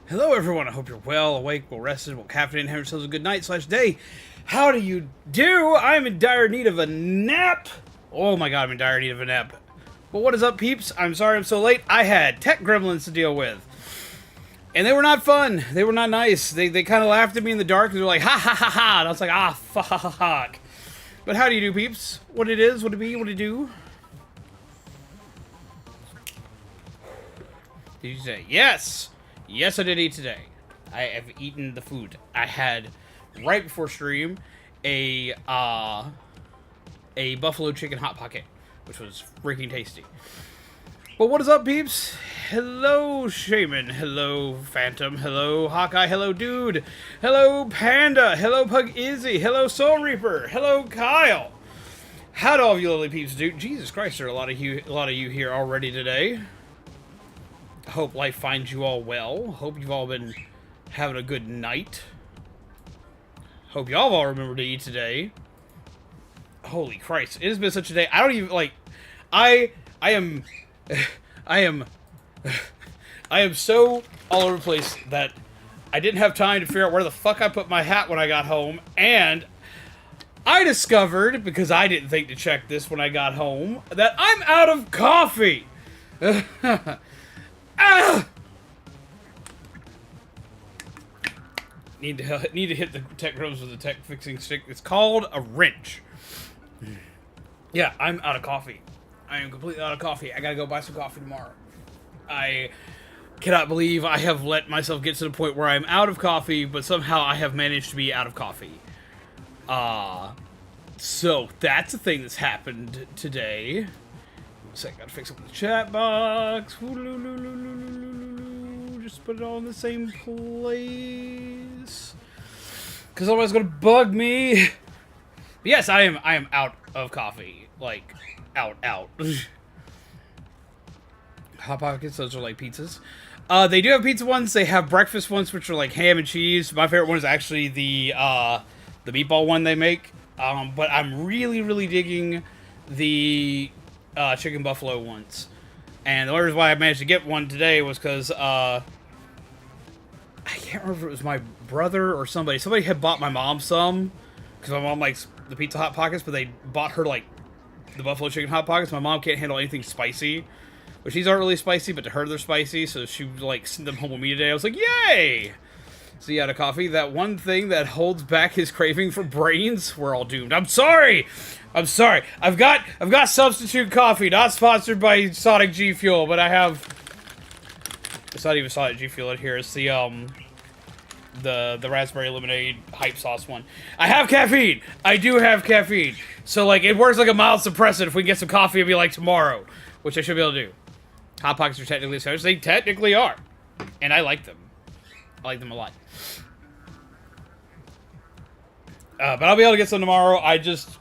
Hello everyone, I hope you're well, awake, well rested, well caffeinated, and having yourselves a good night/day. How do you do? I'm in dire need of a nap. Oh my god, I'm in dire need of a nap. But what is up, peeps? I'm sorry I'm so late. I had tech gremlins to deal with. And they were not fun. They were not nice. They kind of laughed at me in the dark and they were like, ha ha ha ha. And I was like, ah, fuck. But how do you do, peeps? What it is, what it be, what it do? Did you say yes? Yes, I did eat today. I have eaten the food. I had, right before stream, a buffalo chicken hot pocket, which was freaking tasty. But what is up, peeps? Hello, Shaman. Hello, Phantom. Hello, Hawkeye. Hello, Dude. Hello, Panda. Hello, Pug Izzy. Hello, Soul Reaper. Hello, Kyle. How do all of you lovely peeps do? Jesus Christ, there are a lot of you here already today. Hope life finds you all well. Hope you've all been having a good night. Hope y'all all remember to eat today. Holy Christ, it has been such a day. I don't even, like, I am so all over the place that I didn't have time to figure out where the fuck I put my hat when I got home, and I discovered, because I didn't think to check this when I got home, that I'm out of coffee! Ah! Need to hit the tech rooms with a tech fixing stick. It's called a wrench. Yeah, I'm out of coffee. I am completely out of coffee. I gotta go buy some coffee tomorrow. I cannot believe I have let myself get to the point where I'm out of coffee, but somehow I have managed to be out of coffee. So that's a thing that's happened today. So I gotta fix up the chat box. Just put it all in the same place. Because otherwise it's gonna bug me. But yes, I am out of coffee. Like, out. Hot Pockets, those are like pizzas. They do have pizza ones. They have breakfast ones, which are like ham and cheese. My favorite one is actually the meatball one they make. But I'm really digging the chicken buffalo ones. And the only reason why I managed to get one today was because, I can't remember if it was my brother or somebody. Somebody had bought my mom some, because my mom likes the Pizza Hot Pockets, but they bought her, like, the buffalo chicken Hot Pockets. My mom can't handle anything spicy. Which these aren't really spicy, but to her they're spicy, so she, like, sent them home with me today. I was like, yay! So yeah, the coffee, that one thing that holds back his craving for brains, we're all doomed. I'm sorry! I've got substitute coffee, not sponsored by Sonic G Fuel, but I have, it's not even Sonic G Fuel in here, it's the raspberry lemonade hype sauce one. I have caffeine! I do have caffeine! So, like, it works like a mild suppressant if we can get some coffee and be like tomorrow, which I should be able to do. Hot Pockets are technically sodas. They technically are. And I like them. I like them a lot. But I'll be able to get some tomorrow. I just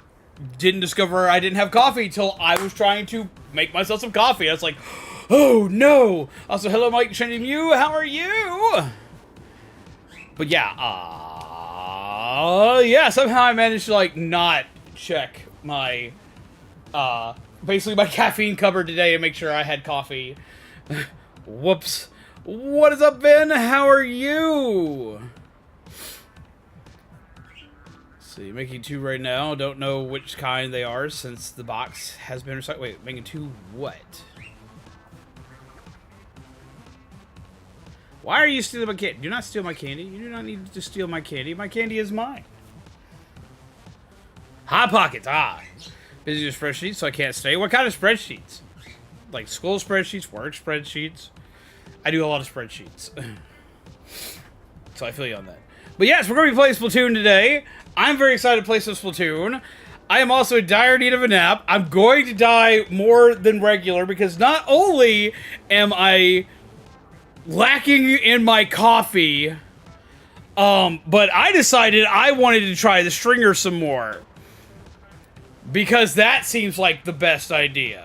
didn't discover I didn't have coffee till I was trying to make myself some coffee. I was like, oh no! Also, hello Mike Shandy Mew, how are you? But yeah, yeah, somehow I managed to, like, not check my, basically my caffeine cupboard today and make sure I had coffee. Whoops. What is up, Ben? How are you? See, making two right now. Don't know which kind they are since the box has been recycled. Wait, making two what? Why are you stealing my candy? Do not steal my candy. You do not need to steal my candy. My candy is mine. Hot Pockets. Busy with spreadsheets, so I can't stay. What kind of spreadsheets? Like school spreadsheets, work spreadsheets. I do a lot of spreadsheets. So I feel you on that. But yes, we're going to be playing Splatoon today. I'm very excited to play some Splatoon. I am also in dire need of a nap. I'm going to die more than regular because not only am I lacking in my coffee, but I decided I wanted to try the stringer some more. Because that seems like the best idea.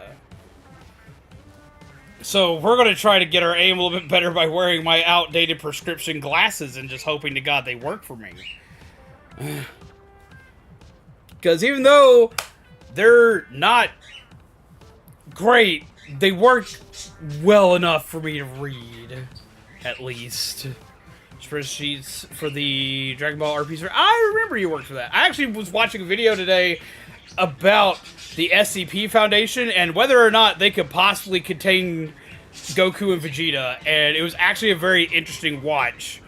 So we're going to try to get our aim a little bit better by wearing my outdated prescription glasses and just hoping to God they work for me. Because even though they're not great, they work well enough for me to read, at least. spreadsheets for the Dragon Ball RPG. I remember you worked for that. I actually was watching a video today about the SCP Foundation and whether or not they could possibly contain Goku and Vegeta, and it was actually a very interesting watch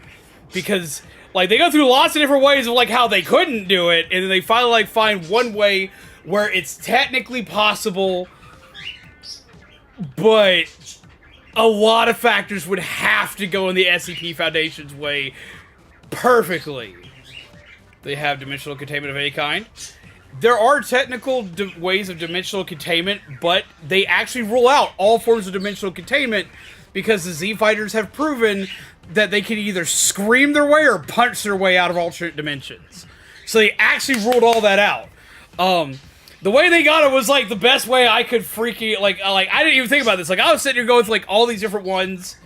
because like they go through lots of different ways of like how they couldn't do it, and then they finally like find one way where it's technically possible, but a lot of factors would have to go in the SCP Foundation's way perfectly. They have dimensional containment of any kind. There are technical ways of dimensional containment, but they actually rule out all forms of dimensional containment because the Z Fighters have proven that they can either scream their way or punch their way out of alternate dimensions. So they actually ruled all that out. The way they got it was like the best way I could freaking like I didn't even think about this. Like I was sitting here going through like all these different ones.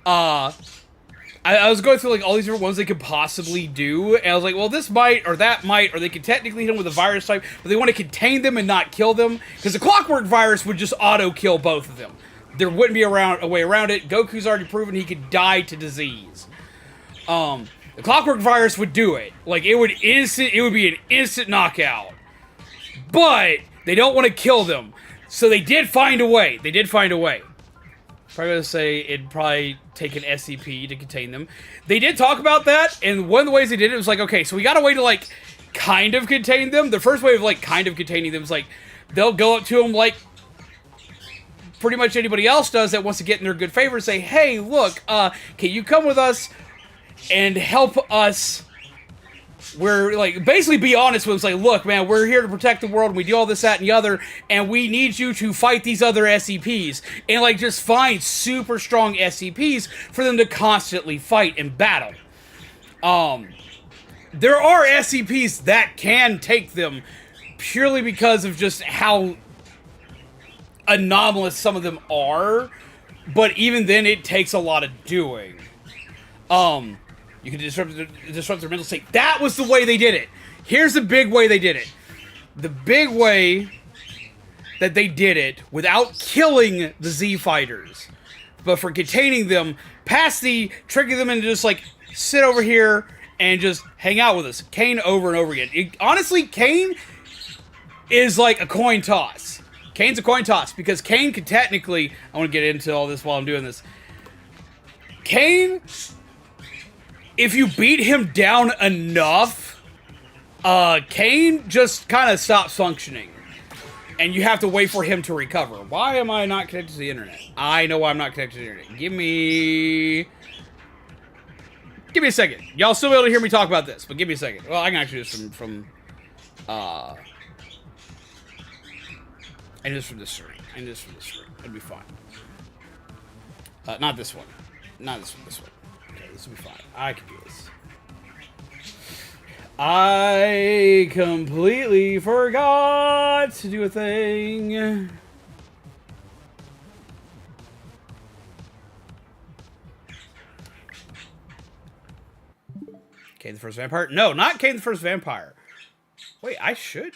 I was going through like all these different ones they could possibly do, and I was like, well, this might or that might, or they could technically hit them with a virus type, but they want to contain them and not kill them because the clockwork virus would just auto kill both of them. There wouldn't be a way around it. Goku's already proven he could die to disease. The clockwork virus would do it. Like it would be an instant knockout. But they don't want to kill them. So they did find a way. Probably gonna say it'd probably take an SCP to contain them. They did talk about that, and one of the ways they did it was like, okay, so we got a way to like kind of contain them. The first way of like kind of containing them is like they'll go up to them like pretty much anybody else does that wants to get in their good favor and say, hey, look, can you come with us and help us? We're like basically be honest with them. It's like, look, man, we're here to protect the world, and we do all this, that, and the other, and we need you to fight these other SCPs, and like just find super strong SCPs for them to constantly fight and battle. There are SCPs that can take them purely because of just how anomalous some of them are, but even then, it takes a lot of doing. You can disrupt their mental state. That was the way they did it. Here's the big way they did it. The big way that they did it without killing the Z Fighters, but for containing them past the tricking them into just like sit over here and just hang out with us. Kane over and over again. Honestly, Kane is like a coin toss. Kane's a coin toss because Kane could technically... I want to get into all this while I'm doing this. Kane... If you beat him down enough, Kane just kind of stops functioning. And you have to wait for him to recover. Why am I not connected to the internet? I know why I'm not connected to the internet. Give me a second. Y'all still be able to hear me talk about this, but give me a second. Well, I can actually do this from and just from this screen. It'll be fine. Not this one. This one. Okay, this will be fine. I can do this. I completely forgot to do a thing. Kane the First Vampire? No, not Kane the First Vampire. Wait, I should.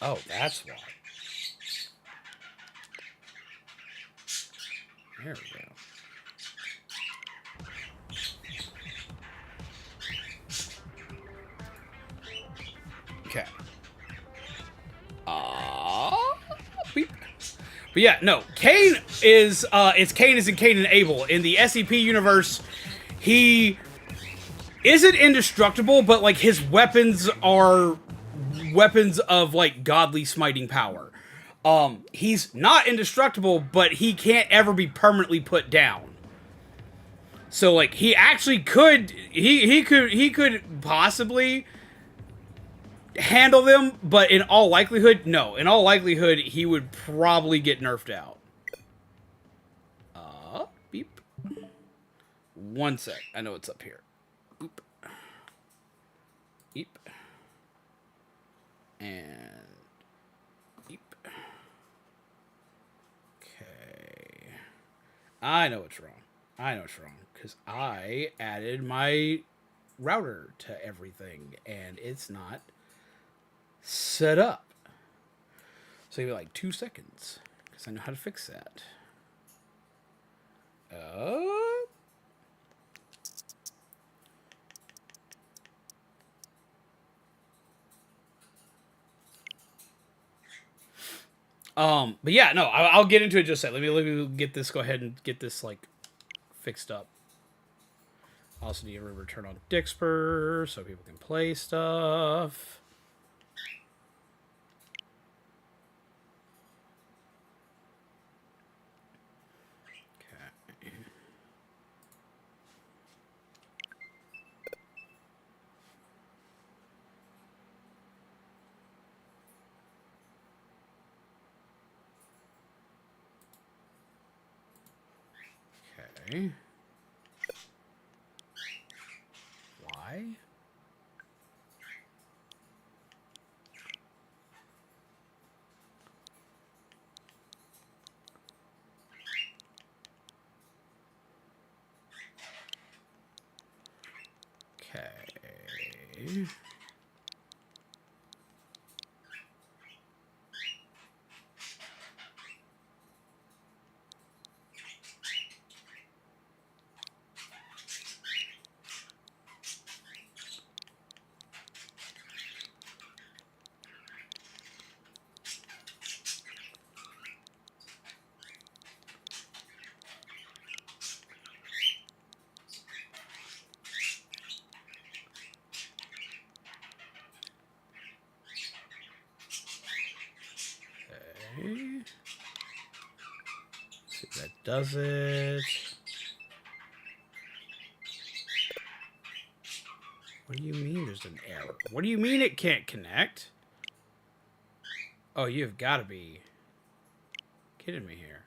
Oh, that's why. There we go. Okay. Beep. But yeah, no. Kane is, it's Kane as in Cain and Abel. In the SCP universe, he isn't indestructible, but, like, his weapons are weapons of, like, godly smiting power. He's not indestructible, but he can't ever be permanently put down. So, like, he actually could, he could possibly handle them, but in all likelihood, no. In all likelihood, he would probably get nerfed out. Beep. One sec. I know it's up here. Oop. Beep. And beep. Okay. I know it's wrong. Because I added my router to everything, and it's not set up. So give me like 2 seconds, because I know how to fix that. But yeah, no, I'll get into it just a second. Let me get this. Go ahead and get this like fixed up. Also need to return on Dixper so people can play stuff. Okay. Why? Okay. See if that does it. What do you mean there's an error? What do you mean it can't connect? Oh, you've got to be kidding me here.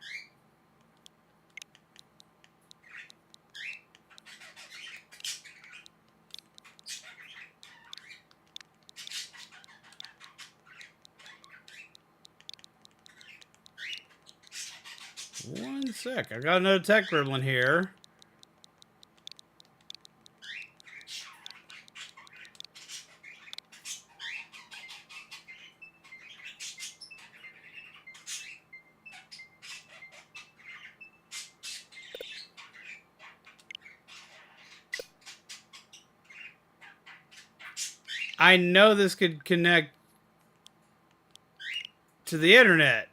One sec. I got another tech gremlin here. I know this could connect to the internet.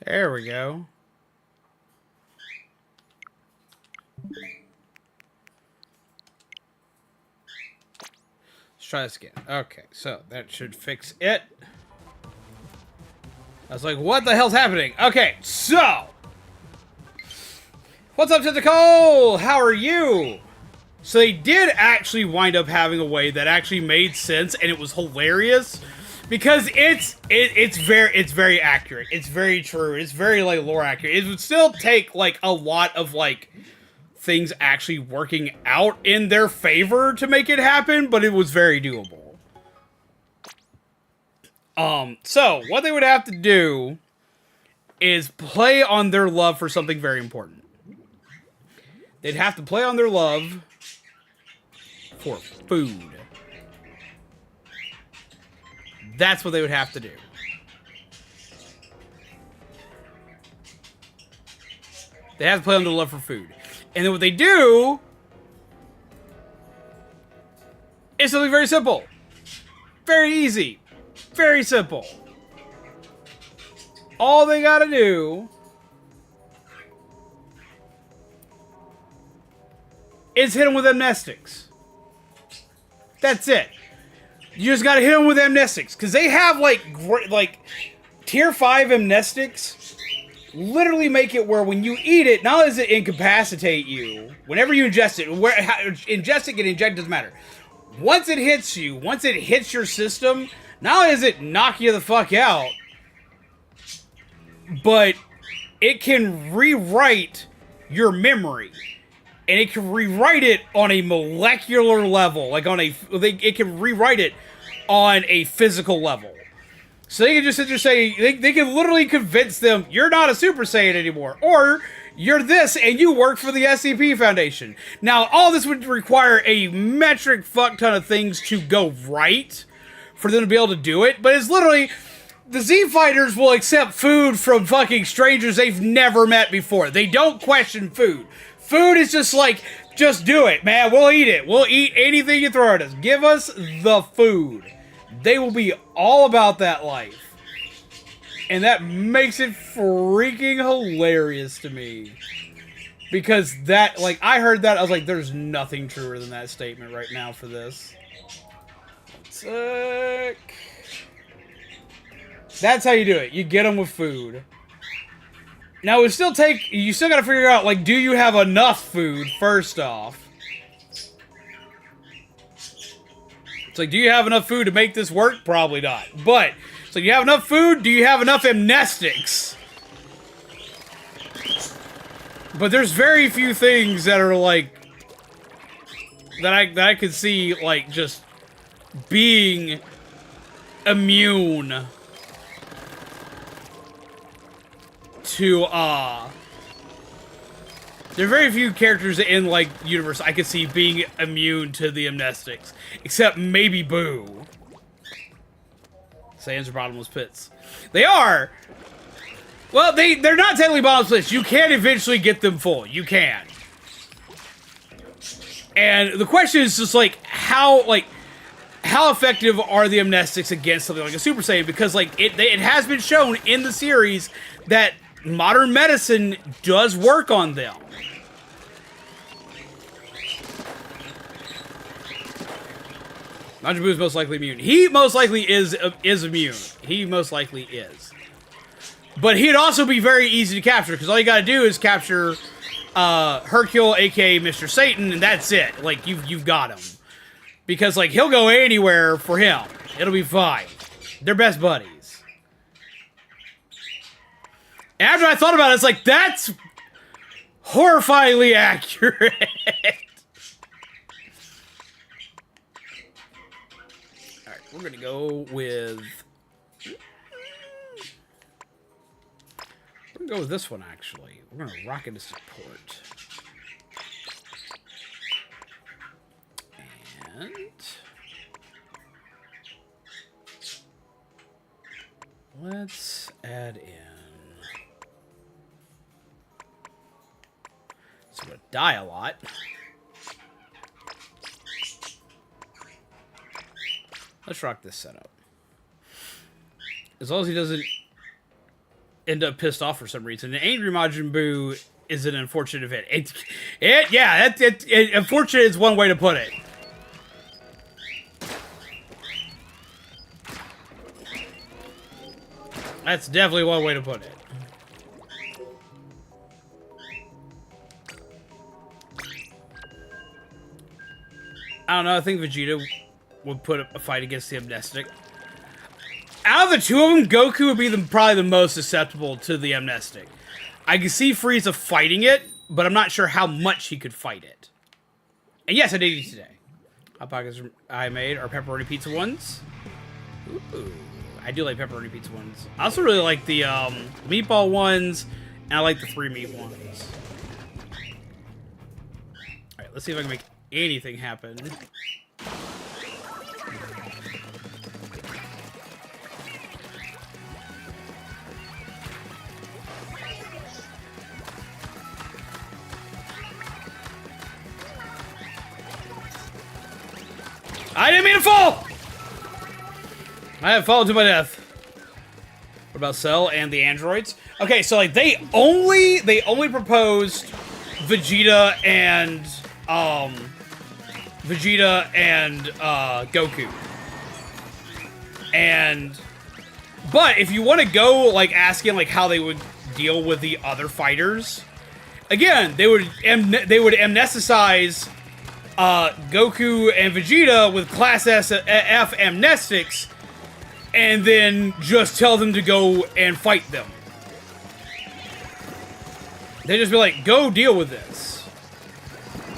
There we go. Let's try this again. Okay, so that should fix it. I was like, what the hell's happening? Okay, so. What's up, Tentacle? How are you? So they did actually wind up having a way that actually made sense, and it was hilarious. Because it's very accurate. It's very true. It's very like lore accurate. It would still take like a lot of like things actually working out in their favor to make it happen, but it was very doable. So what they would have to do is play on their love for something very important. They'd have to play on their love for food. That's what they would have to do. They have to play on their love for food. And then what they do is something very simple. Very easy. Very simple. All they gotta do is hit them with amnestics. That's it. You just gotta hit them with amnestics. Because they have, like Tier 5 amnestics literally make it where when you eat it, not only does it incapacitate you, whenever you ingest it, ingest it, get injected, doesn't matter. Once it hits you, once it hits your system, not only does it knock you the fuck out, but it can rewrite your memory. And it can rewrite it on a molecular level. Like it can rewrite it on a physical level. So they can just sit there say, they can literally convince them, you're not a Super Saiyan anymore. Or, you're this and you work for the SCP Foundation. Now, all this would require a metric fuck ton of things to go right for them to be able to do it. But it's literally, the Z Fighters will accept food from fucking strangers they've never met before. They don't question food. Food is just like, just do it, man. We'll eat it. We'll eat anything you throw at us. Give us the food. They will be all about that life. And that makes it freaking hilarious to me. Because that, like, I heard that, I was like, there's nothing truer than that statement right now for this. Sick. That's how you do it. You get them with food. Now, you still gotta figure out, like, do you have enough food, first off? It's like, do you have enough food to make this work? Probably not. But, so you have enough food? Do you have enough amnestics? But there's very few things that are, like, that I could see, like, just being immune to, there are very few characters in, like, universe I could see being immune to the amnestics. Except maybe Boo. Saiyans are bottomless pits. They are! Well, they're not technically bottomless pits. You can eventually get them full. You can. And the question is just, like, how effective are the amnestics against something like a Super Saiyan? Because, like, it has been shown in the series that modern medicine does work on them. Majin Buu is most likely immune. He most likely is immune. He most likely is. But he'd also be very easy to capture, because all you gotta do is capture Hercule, aka Mr. Satan, and that's it. Like, you've got him. Because, like, he'll go anywhere for him. It'll be fine. They're best buddies. After I thought about it, it's like, that's horrifyingly accurate. Alright, we're gonna go with... We're gonna go with this one, actually. We're gonna rock into support. And... let's add in... So I'm gonna die a lot. Let's rock this setup. As long as he doesn't end up pissed off for some reason. An angry Majin Buu is an unfortunate event. Unfortunate is one way to put it. That's definitely one way to put it. I don't know, I think Vegeta would put up a fight against the amnestic. Out of the two of them, Goku would be probably the most susceptible to the amnestic. I can see Frieza fighting it, but I'm not sure how much he could fight it. And yes, I did eat today. Hot pockets I made are pepperoni pizza ones. Ooh, I do like pepperoni pizza ones. I also really like the meatball ones, and I like the 3 meat ones. Alright, let's see if I can make anything happen. I didn't mean to fall! I have fallen to my death. What about Cell and the androids? Okay, so like they only proposed Vegeta and Goku. But if you want to go, like, asking, like, how they would deal with the other fighters, again, they would amnesticize Goku and Vegeta with Class F amnestics, and then just tell them to go and fight them. They'd just be like, go deal with this.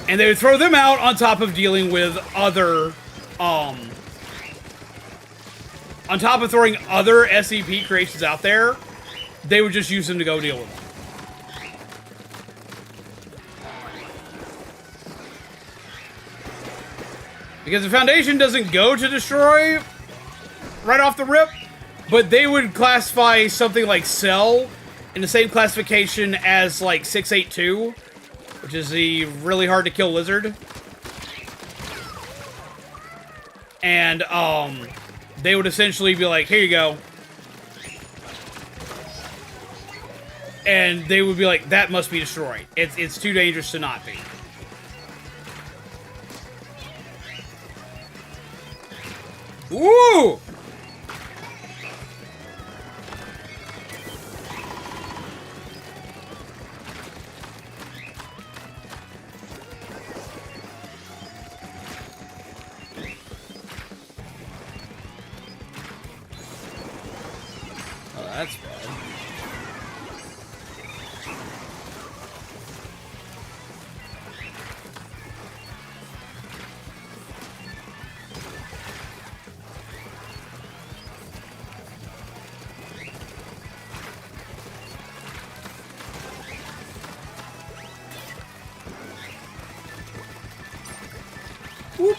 And they would throw them out on top of dealing with other, on top of throwing other SCP creations out there, they would just use them to go deal with them. Because the Foundation doesn't go to destroy right off the rip, but they would classify something like Cell in the same classification as, like, 682, which is the really hard to kill lizard. And, they would essentially be like, here you go. And they would be like, that must be destroyed. It's too dangerous to not be. Ooh! Oh, that's bad. Whoop.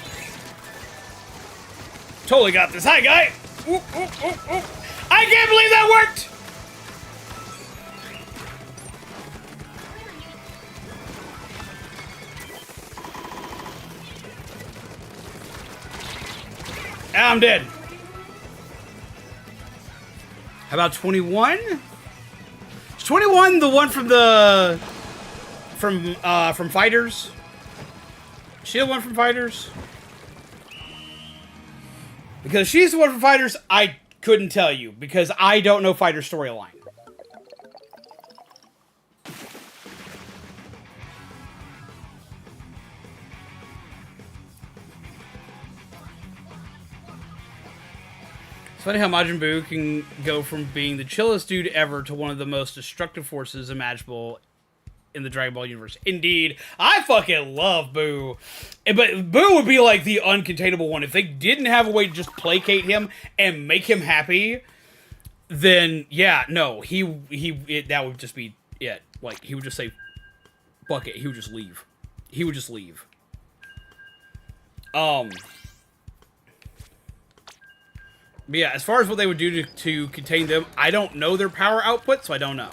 Totally got this. Hi, guy. Whoop, whoop, whoop, whoop. I can't believe that worked. I'm dead. How about 21? Is 21 the one from the from Fighters? Is she the one from Fighters? Because she's the one from Fighters, I couldn't tell you because I don't know Fighter storyline. It's funny how Majin Buu can go from being the chillest dude ever to one of the most destructive forces imaginable in the Dragon Ball universe. Indeed, I fucking love Buu. But Buu would be like the uncontainable one. If they didn't have a way to just placate him and make him happy, then yeah, no, that would just be it. Like, he would just say, fuck it, he would just leave. He would just leave. But yeah, as far as what they would do to contain them, I don't know their power output, so I don't know.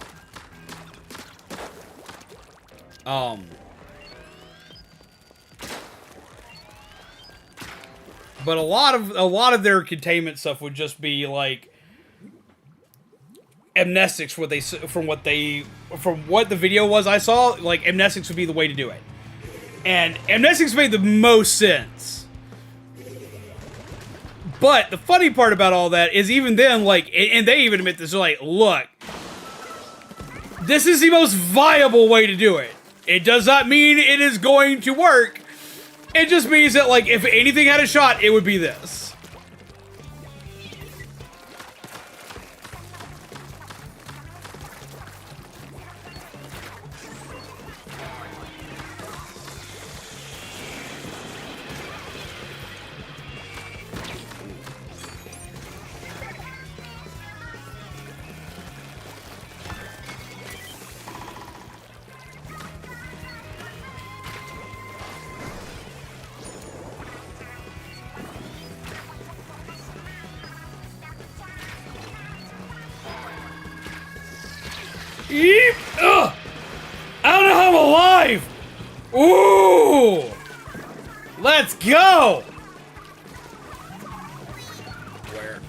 But a lot of their containment stuff would just be like amnestics. From what the video was I saw, like amnestics would be the way to do it, and amnestics made the most sense. But the funny part about all that is even then, like, and they even admit this, they're like, look, this is the most viable way to do it. It does not mean it is going to work. It just means that, like, if anything had a shot, it would be this. Eep! Ugh! I don't know how I'm alive! Ooh! Let's go! Where?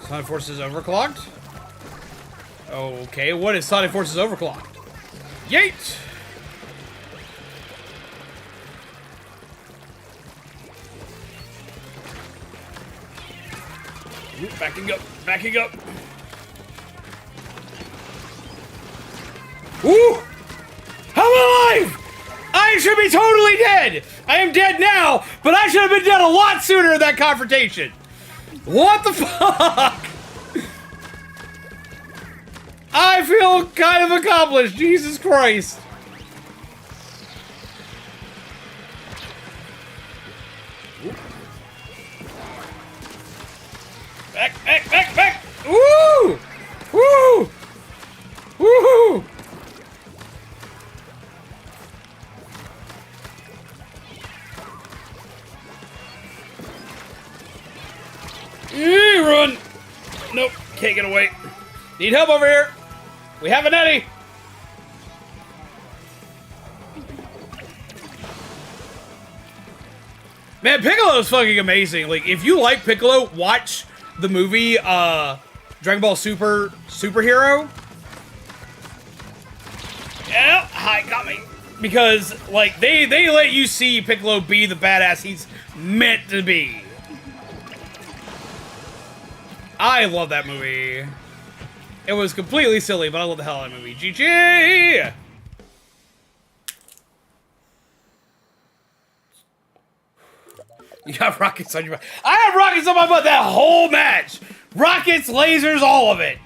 Sonic Forces overclocked? Okay, what is Sonic Forces overclocked? Yeet! Ooh, backing up, backing up. Ooh! I'm alive! I should be totally dead! I am dead now, but I should have been dead a lot sooner in that confrontation! What the fuck? I feel kind of accomplished, Jesus Christ. Back, back, back, back! Woo! Woo! Woohoo! Run! Nope, can't get away. Need help over here. We have an Eddie. Man, Piccolo's fucking amazing. Like, if you like Piccolo, watch the movie Dragon Ball Superhero. Yeah, hi, got me. Because like they let you see Piccolo be the badass he's meant to be. I love that movie. It was completely silly, but I love the hell out of that movie. GG! You got rockets on your butt. I had rockets on my butt that whole match! Rockets, lasers, all of it!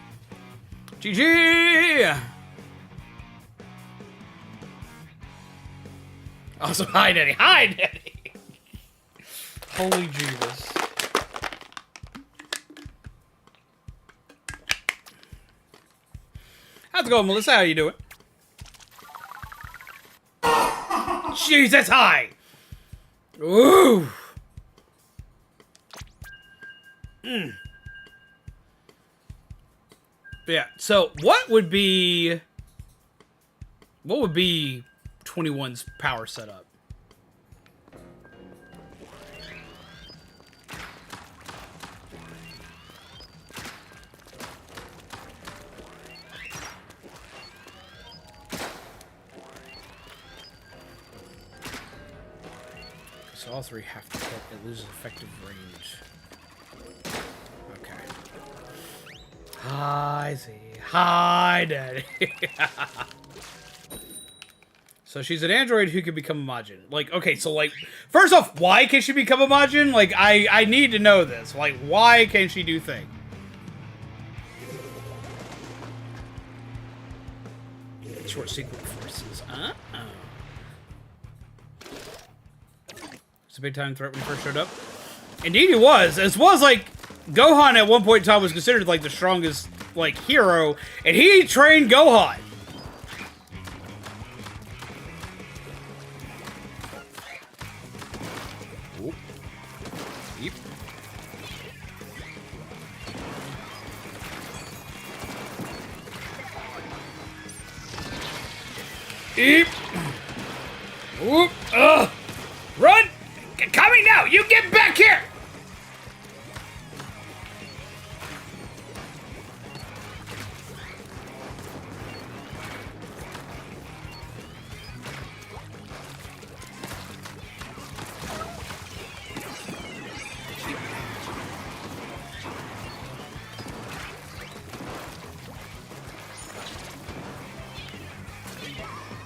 GG! Also, hi, Daddy. Hi, Daddy! Holy Jesus. How's it going, Melissa? How you doing? Jeez, that's high! Ooh! Yeah, so what would be 21's power setup? So all three have to hit. It loses effective range. Okay. Hi, Z. Hi, Daddy. So she's an android who can become a Majin. Like, okay, so like, first off, why can she become a Majin? Like, I need to know this. Like, why can she do things? Short sequence forces. It's a big time threat when he first showed up. Indeed he was. As was like, Gohan at one point in time was considered like the strongest like hero, and he trained Gohan. Ooh. Yep. Eep. Whoop. Run! Coming now! You get back here!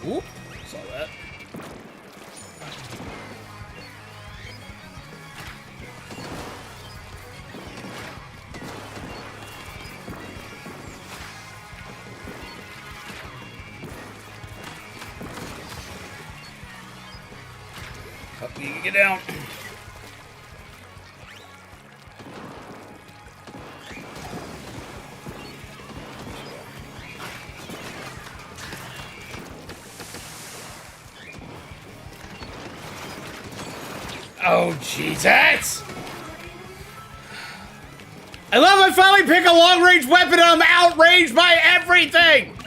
Oop, saw that. Help me get down. Oh, Jesus! I love I finally pick a long-range weapon and I'm outranged by everything!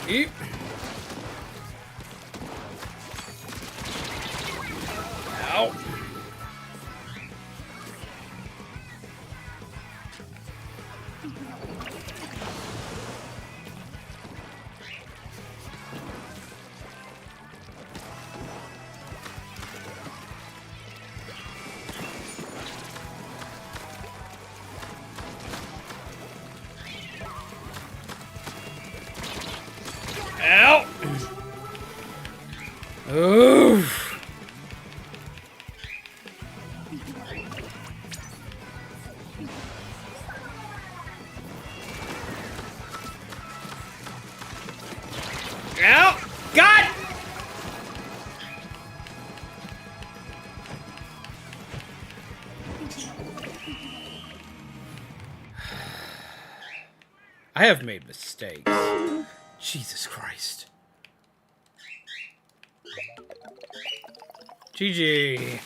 Eep. Ow. Ow! Oof. Ow! God! I have made mistakes. Jesus Christ. GG.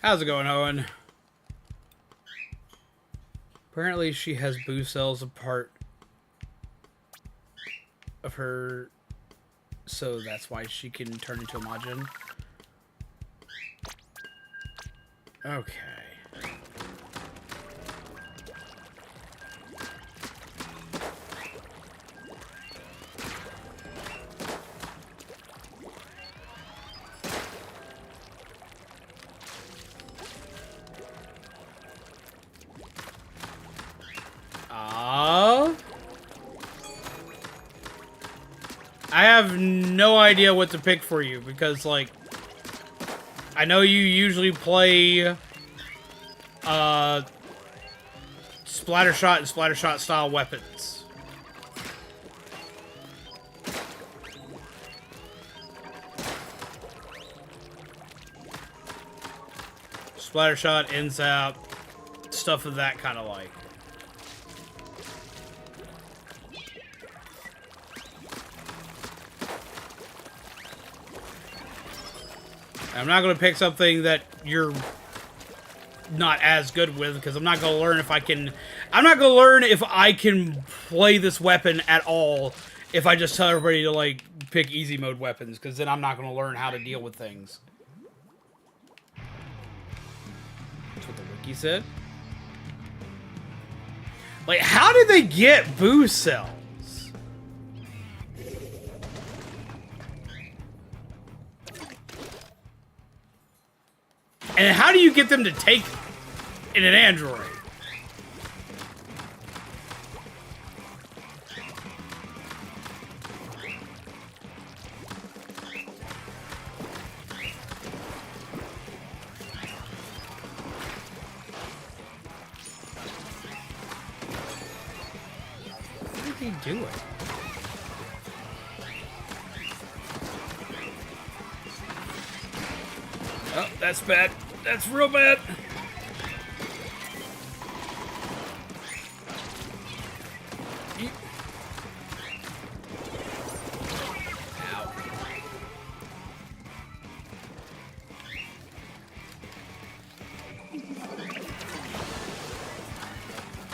How's it going, Owen? Apparently she has boo cells a part of her, so that's why she can turn into a Majin. Okay. I have no idea what to pick for you because, like, I know you usually play Splattershot and Splattershot style weapons. Splattershot, Insap, stuff of that kind of like. I'm not going to pick something that you're not as good with, because I'm not going to learn if I can... I'm not going to learn if I can play this weapon at all if I just tell everybody to, like, pick easy mode weapons, because then I'm not going to learn how to deal with things. That's what the wiki said. Like, how did they get boo cells? And how do you get them to take in an android? What are they doing? Oh, that's bad. That's real bad. Ow.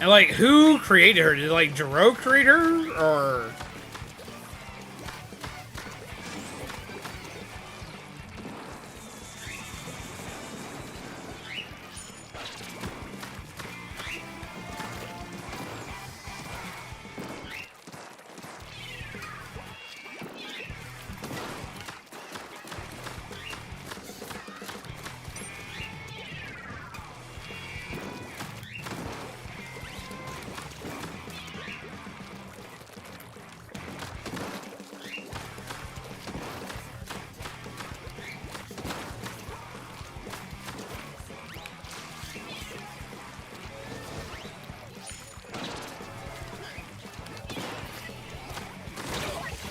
And, like, who created her? Did, like, Jiro create her? Or...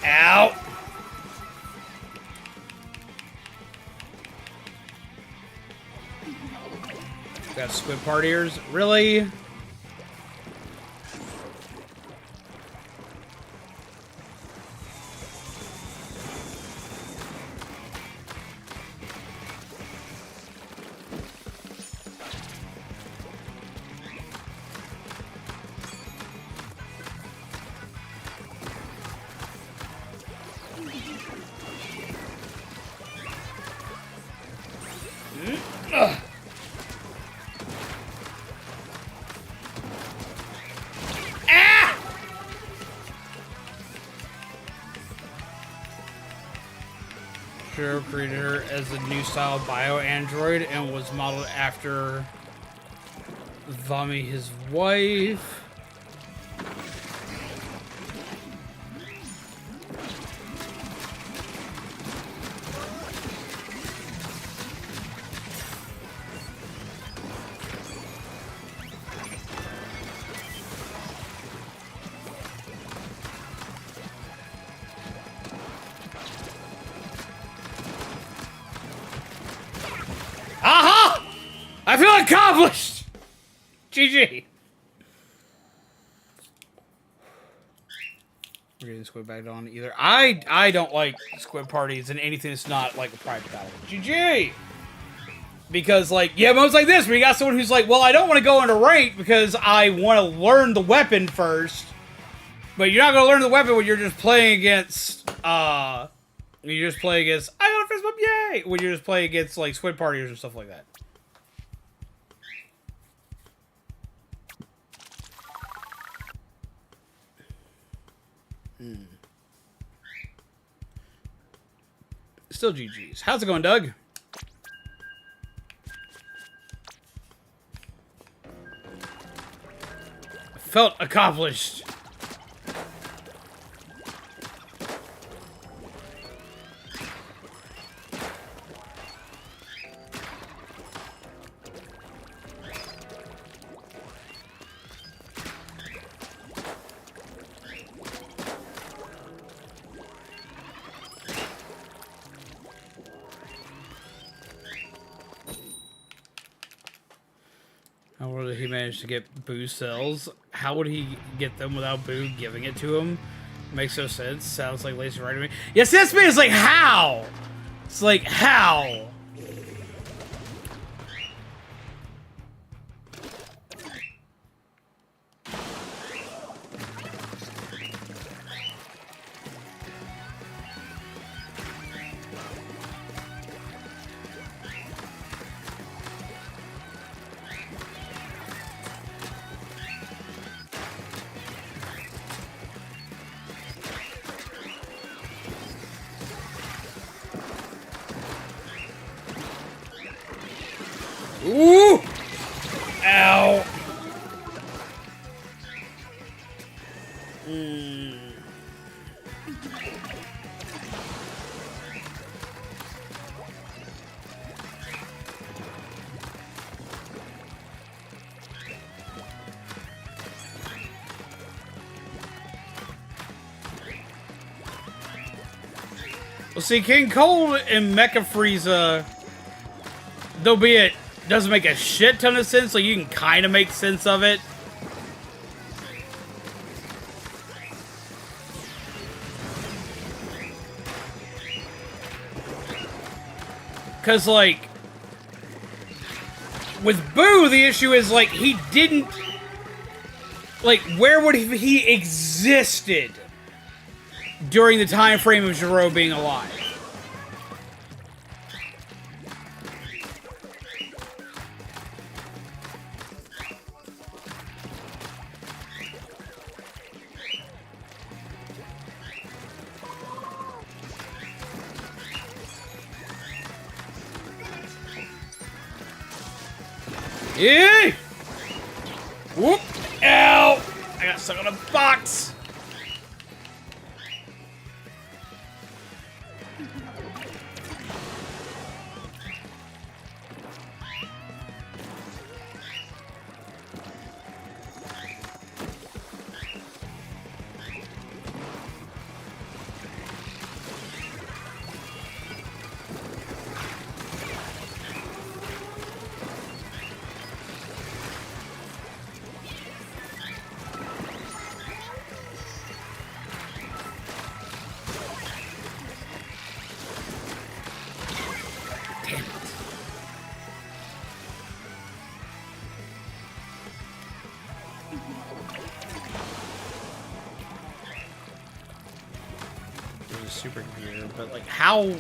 Ow! Got squid partiers? Really? created her as a new style bio-android and was modeled after Vami, his wife. Aha! I feel accomplished! GG. We're getting squid back on either. I don't like squid parties and anything that's not like a private battle. GG! Because, like, yeah, moments like this, where you got someone who's like, well, I don't want to go into rank because I want to learn the weapon first. But you're not going to learn the weapon when you're just playing against, I got a fist bump, yay! When you're just playing against, like, squid partiers or stuff like that. Still GG's. How's it going, Doug? Felt accomplished. How would he manage to get Boo cells? How would he get them without Boo giving it to him? Makes no sense. Sounds like Lacey right to me. Yes, that's me. It's like, how? It's like, how? Ooh! Ow! Well, see, King Cold and Mecha Frieza, though be it doesn't make a shit ton of sense, so you can kind of make sense of it. Because, like, with Boo, the issue is, like, he didn't... Like, where would he existed during the time frame of Gero being alive? Yay! Whoop! Ow! I got stuck on a box! Supercomputer, but like how?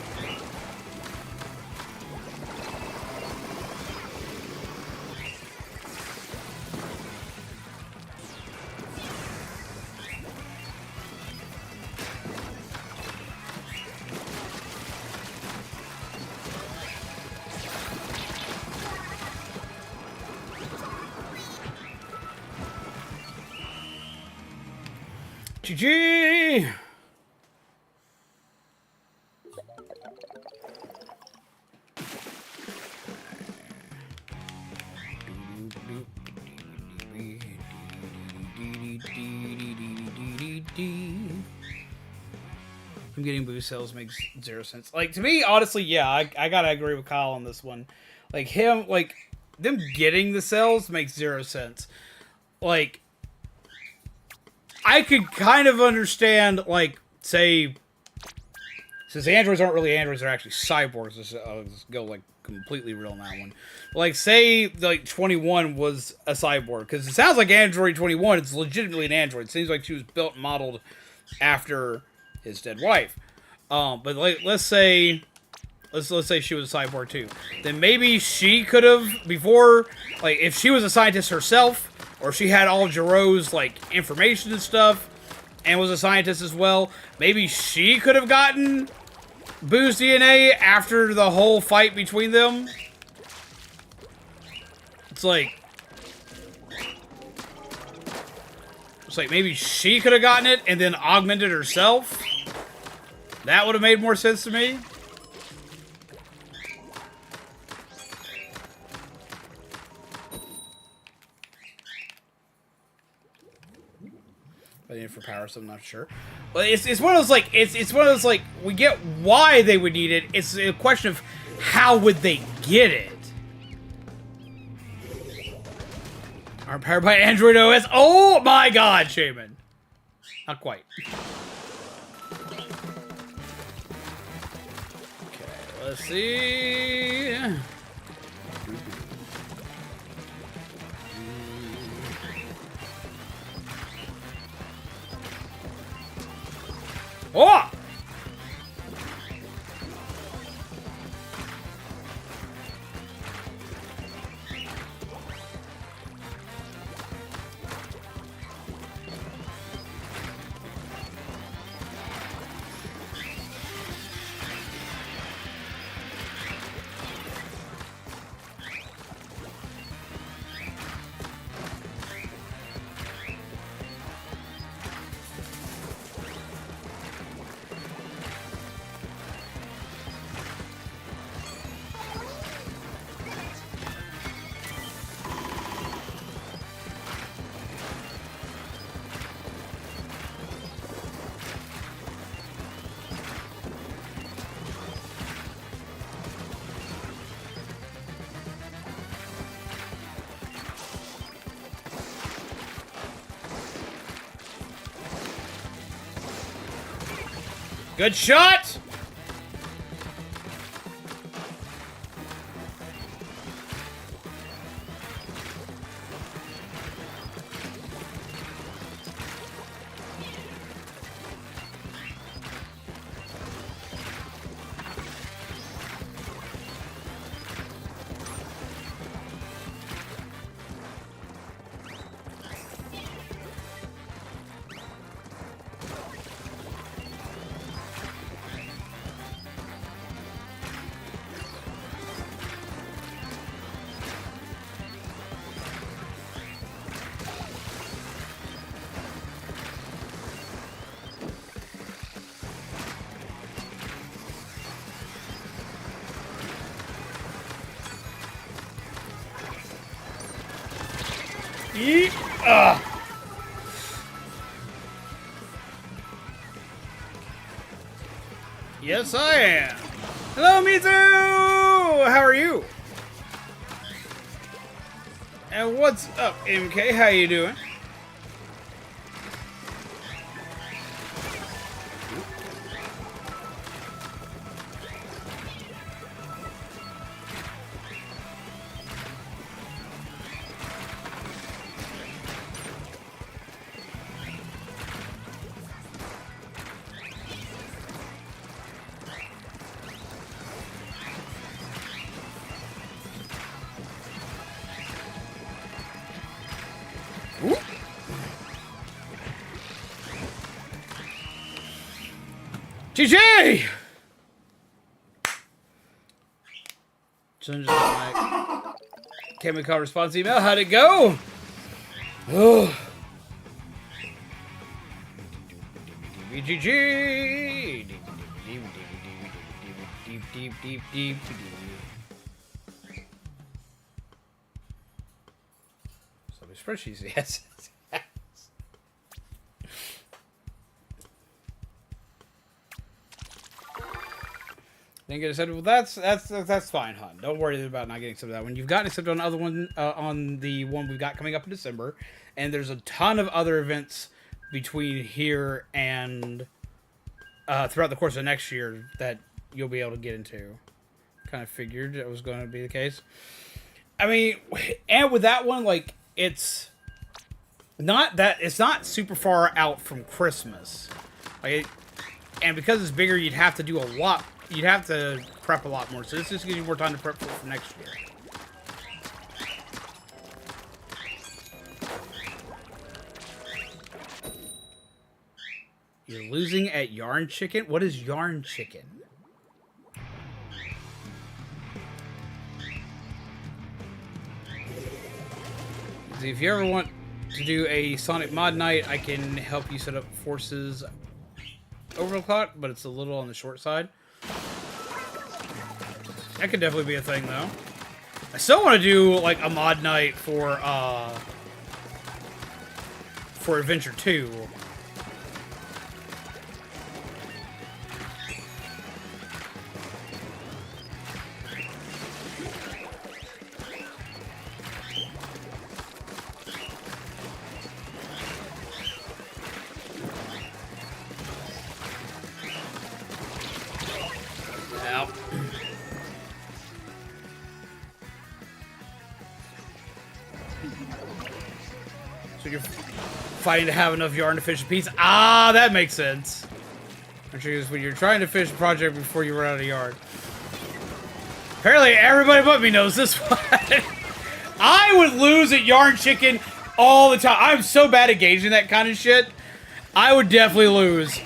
GG! I'm getting boost cells makes 0 sense. Like, to me, honestly, yeah, I gotta agree with Kyle on this one. Like, them getting the cells makes 0 sense. Like, I could kind of understand, like, say, since the androids aren't really androids, they're actually cyborgs. Let's go, like, completely real on that one. Like, say, like, 21 was a cyborg, because it sounds like Android 21 is legitimately an android. It seems like she was built and modeled after his dead wife. But like, let's say she was a cyborg too. Then maybe she could have, before, like, if she was a scientist herself, or she had all Jiro's, like, information and stuff, and was a scientist as well, maybe she could have gotten Boo's DNA after the whole fight between them. It's like maybe she could have gotten it and then augmented herself. That would have made more sense to me. I need for power, so I'm not sure. But it's one of those, like, it's one of those, like, we get why they would need it. It's a question of how would they get it. Aren't powered by Android OS. Oh my God, Shaman. Not quite. Okay, let's see. Oh! Good shot! Eat. Yes, I am. Hello, Mizu! How are you? And what's up, MK? How you doing? GG! Chemical response email. How'd it go? Oh. BGG! Deep. So the spreadsheets, yes. Didn't get accepted. Well, that's fine, hon. Don't worry about not getting accepted on that one. You've gotten accepted on the other one, on the one we've got coming up in December, and there's a ton of other events between here and throughout the course of next year that you'll be able to get into. Kind of figured it was going to be the case. I mean, and with that one, like it's not super far out from Christmas, like, and because it's bigger, you'd have to do a lot. You'd have to prep a lot more, so this just gives you more time to prep for next year. You're losing at Yarn Chicken? What is Yarn Chicken? See, if you ever want to do a Sonic Mod Night, I can help you set up Forces Overclock, but it's a little on the short side. That could definitely be a thing, though. I still want to do, like, a mod night for Adventure 2. So you're fighting to have enough yarn to finish a piece. Ah, that makes sense. When you're trying to finish a project before you run out of yarn. Apparently, everybody but me knows this one. I would lose at Yarn Chicken all the time. I'm so bad at gauging that kind of shit. I would definitely lose.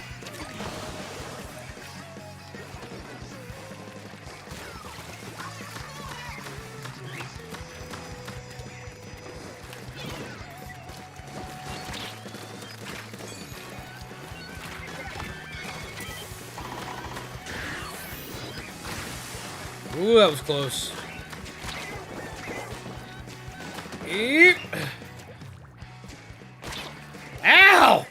Ooh, that was close. Eep. Ow!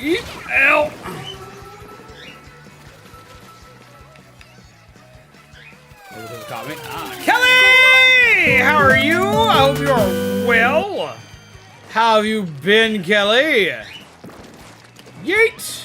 Eep. Ow! Kelly! How are you? I hope you are well. How have you been, Kelly? Yeet!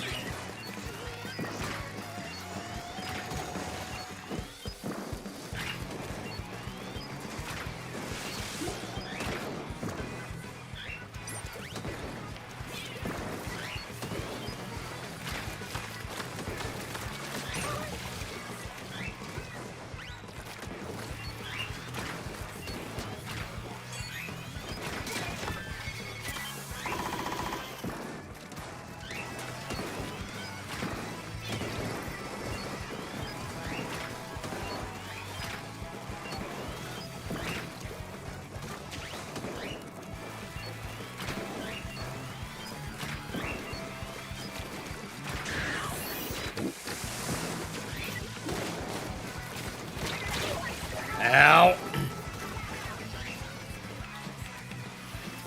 Ow.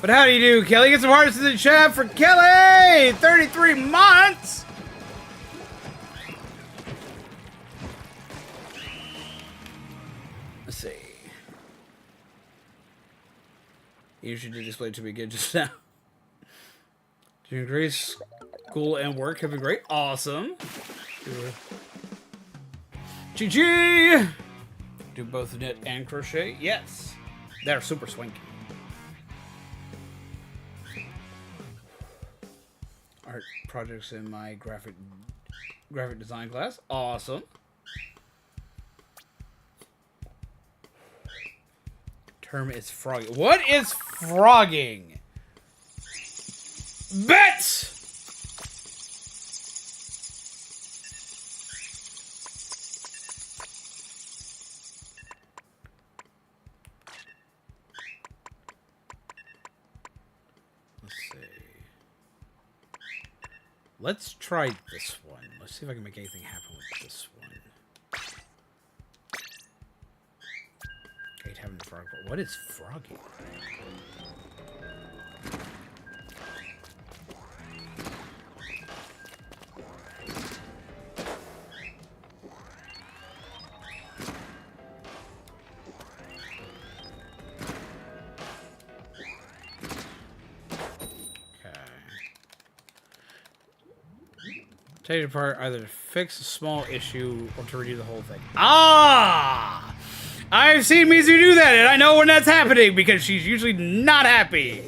But how do you do, Kelly? Get some hearts in the chat for Kelly! 33 months! Let's see. You should display to be good just now. Do you agree? School and work have been great. Awesome. GG! Do both knit and crochet? Yes. They're super swanky. Art projects in my graphic design class. Awesome. Term is frogging. What is frogging? Bet! Let's see. Let's try this one. Let's see if I can make anything happen with this one. I hate having the frog. What is froggy? Take it apart either to fix a small issue or to redo the whole thing. Ah! I've seen Mizu do that, and I know when that's happening because she's usually not happy.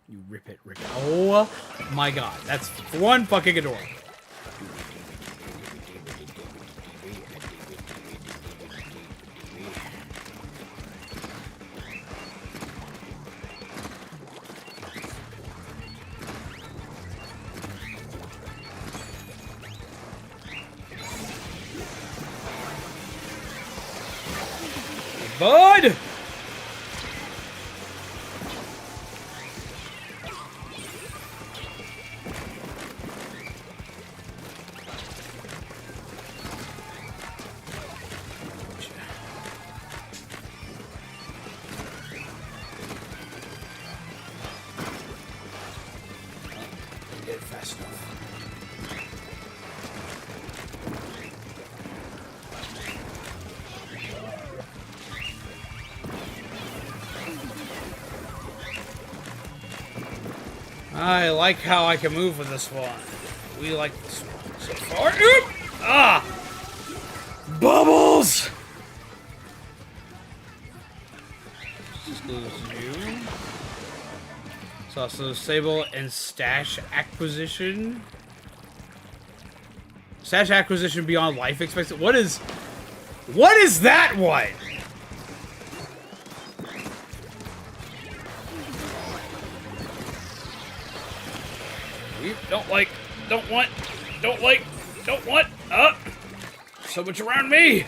You rip it, rip it. Oh my god, that's one fucking adorable. Bud! Get it fast enough. I like how I can move with this one. We like this one so far. Oop! Ah! Bubbles! Just lose you. It's also Sable and Stash Acquisition. Stash Acquisition beyond life expectancy. What is that one? Don't want. So much around me.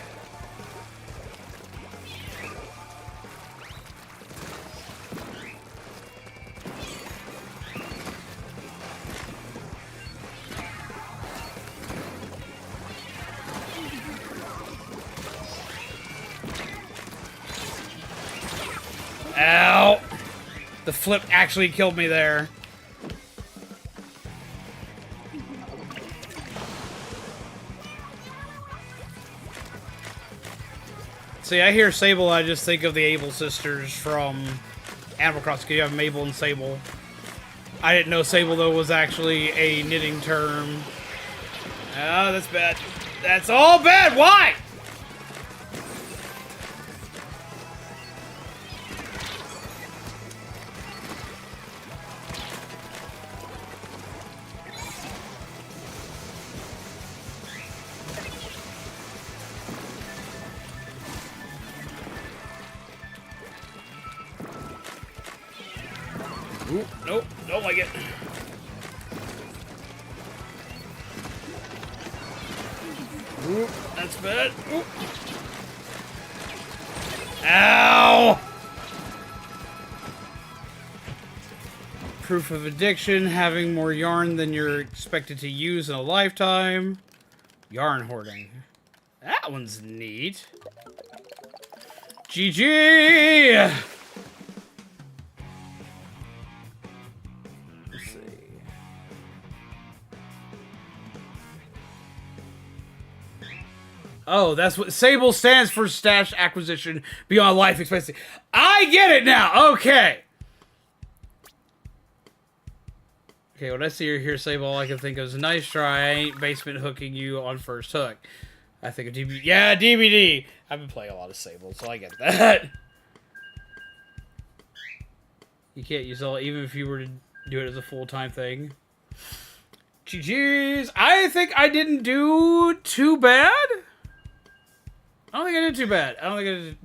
Ow. The flip actually killed me there. See, I hear Sable, I just think of the Able sisters from Animal Crossing. You have Mabel and Sable. I didn't know Sable, though, was actually a knitting term. Oh, that's bad. That's all bad! Why? Ooh, nope, don't like it. Ooh, that's bad. Ooh. Ow! Proof of addiction, having more yarn than you're expected to use in a lifetime. Yarn hoarding. That one's neat. GG! Oh, that's what Sable stands for, Stash Acquisition Beyond Life Expectancy. I get it now! Okay! Okay, when I see her here, Sable, all I can think of is, nice try, I ain't basement hooking you on first hook. I think of DVD. Yeah, DVD! I've been playing a lot of Sable, so I get that. You can't use all, even if you were to do it as a full-time thing. GG's! I think I didn't do too bad. I don't think I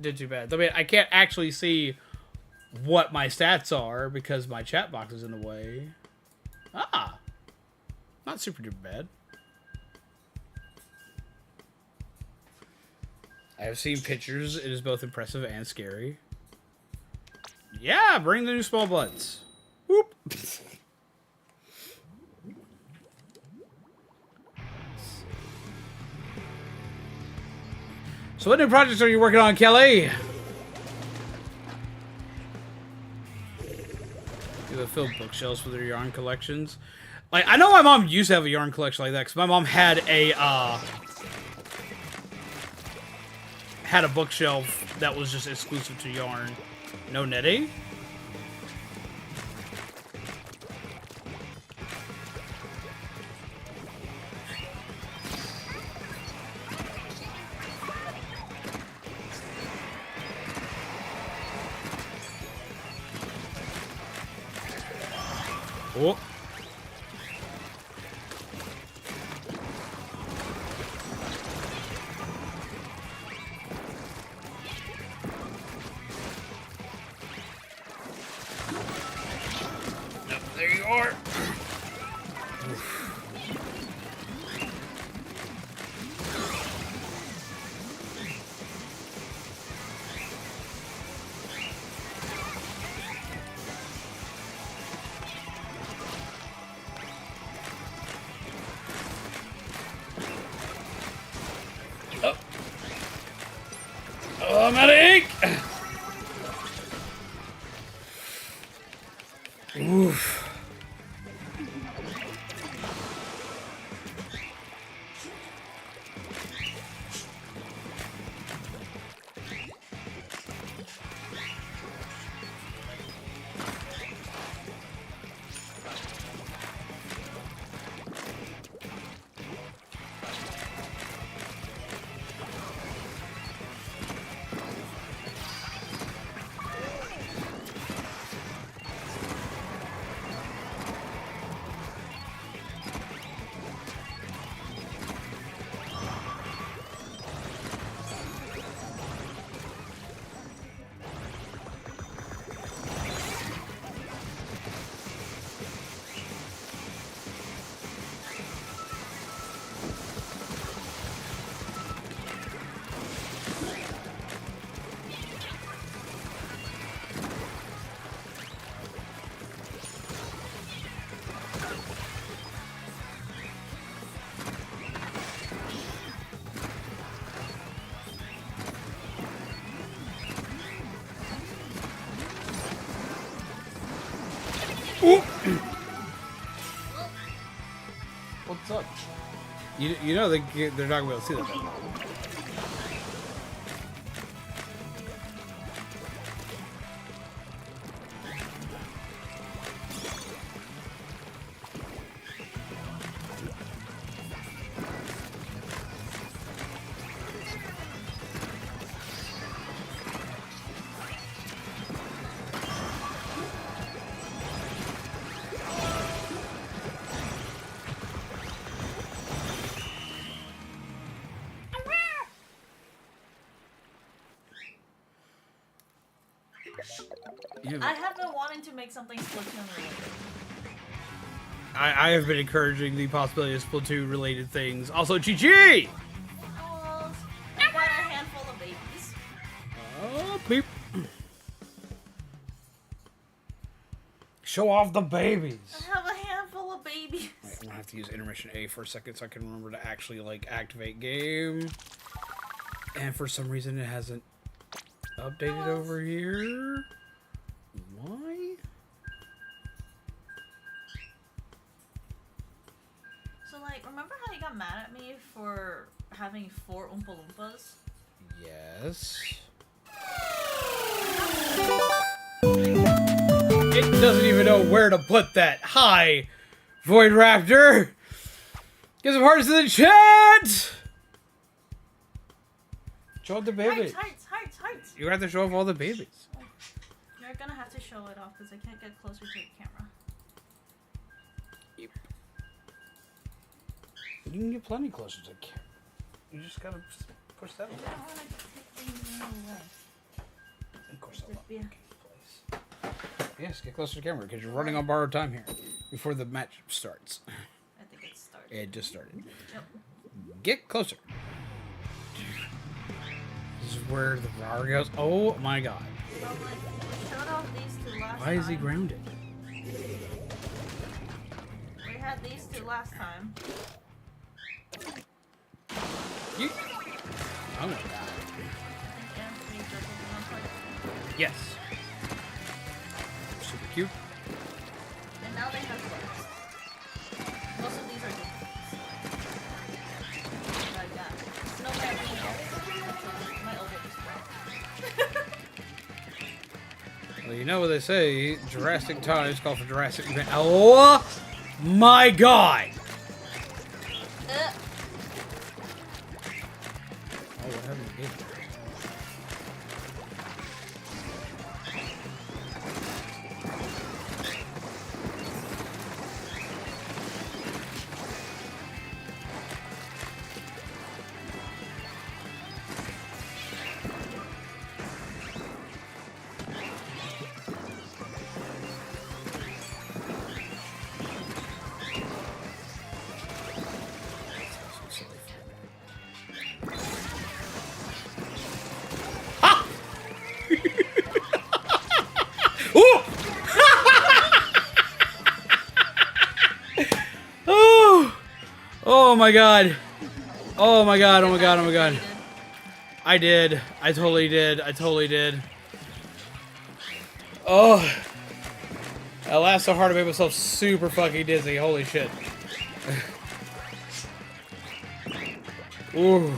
did too bad. I mean, I can't actually see what my stats are because my chat box is in the way. Ah. Not super duper bad. I have seen pictures. It is both impressive and scary. Yeah, bring the new small bloods. Whoop. So what new projects are you working on, Kelly? You have filled bookshelves with their yarn collections. Like, I know my mom used to have a yarn collection like that, because my mom had a bookshelf that was just exclusive to yarn. No netting? Oh. There you are. Oh, I'm out of ink! Oof. What's up? You know they're not gonna be able to see that. I have been wanting to make something Splatoon related. I have been encouraging the possibility of Splatoon related things. Also, GG! Oh, I got a handful of babies. Oh, beep. Show off the babies. I have a handful of babies. Wait, I'm gonna have to use intermission A for a second so I can remember to actually like activate game. And for some reason it hasn't updated over here. Why? So, like, remember how you got mad at me for having 4 Oompa Loompas? Yes. It doesn't even know where to put that. Hi, Void Raptor. Get some hearts in the chat. Show off the babies. Hearts. You have to show off all the babies. You're gonna have to show it off because I can't get closer to the camera. Yep. You can get plenty closer to the camera. You just gotta push that I don't want to take things away. Of course I love Yeah. place. Yes, get closer to the camera because you're running on borrowed time here before the match starts. I think it started. It just started. Yep. Get closer. is where the Vyran goes. Oh my god. Well, like, we showed off these two last Why is he time. grounded? We had these two last time. You... I'm gonna die. Yes. Super cute. And now they have bugs. Most of these are duplicates. Like that. Snowman Actually, my elbow just broke. Well, you know what they say, Jurassic time is called for Jurassic event. Oh my god! Oh, what happened to it? Oh my god. Oh my god, oh my god, oh my god. I did. I totally did. I totally did. Oh. I laughed so hard I made myself super fucking dizzy. Holy shit. Ooh.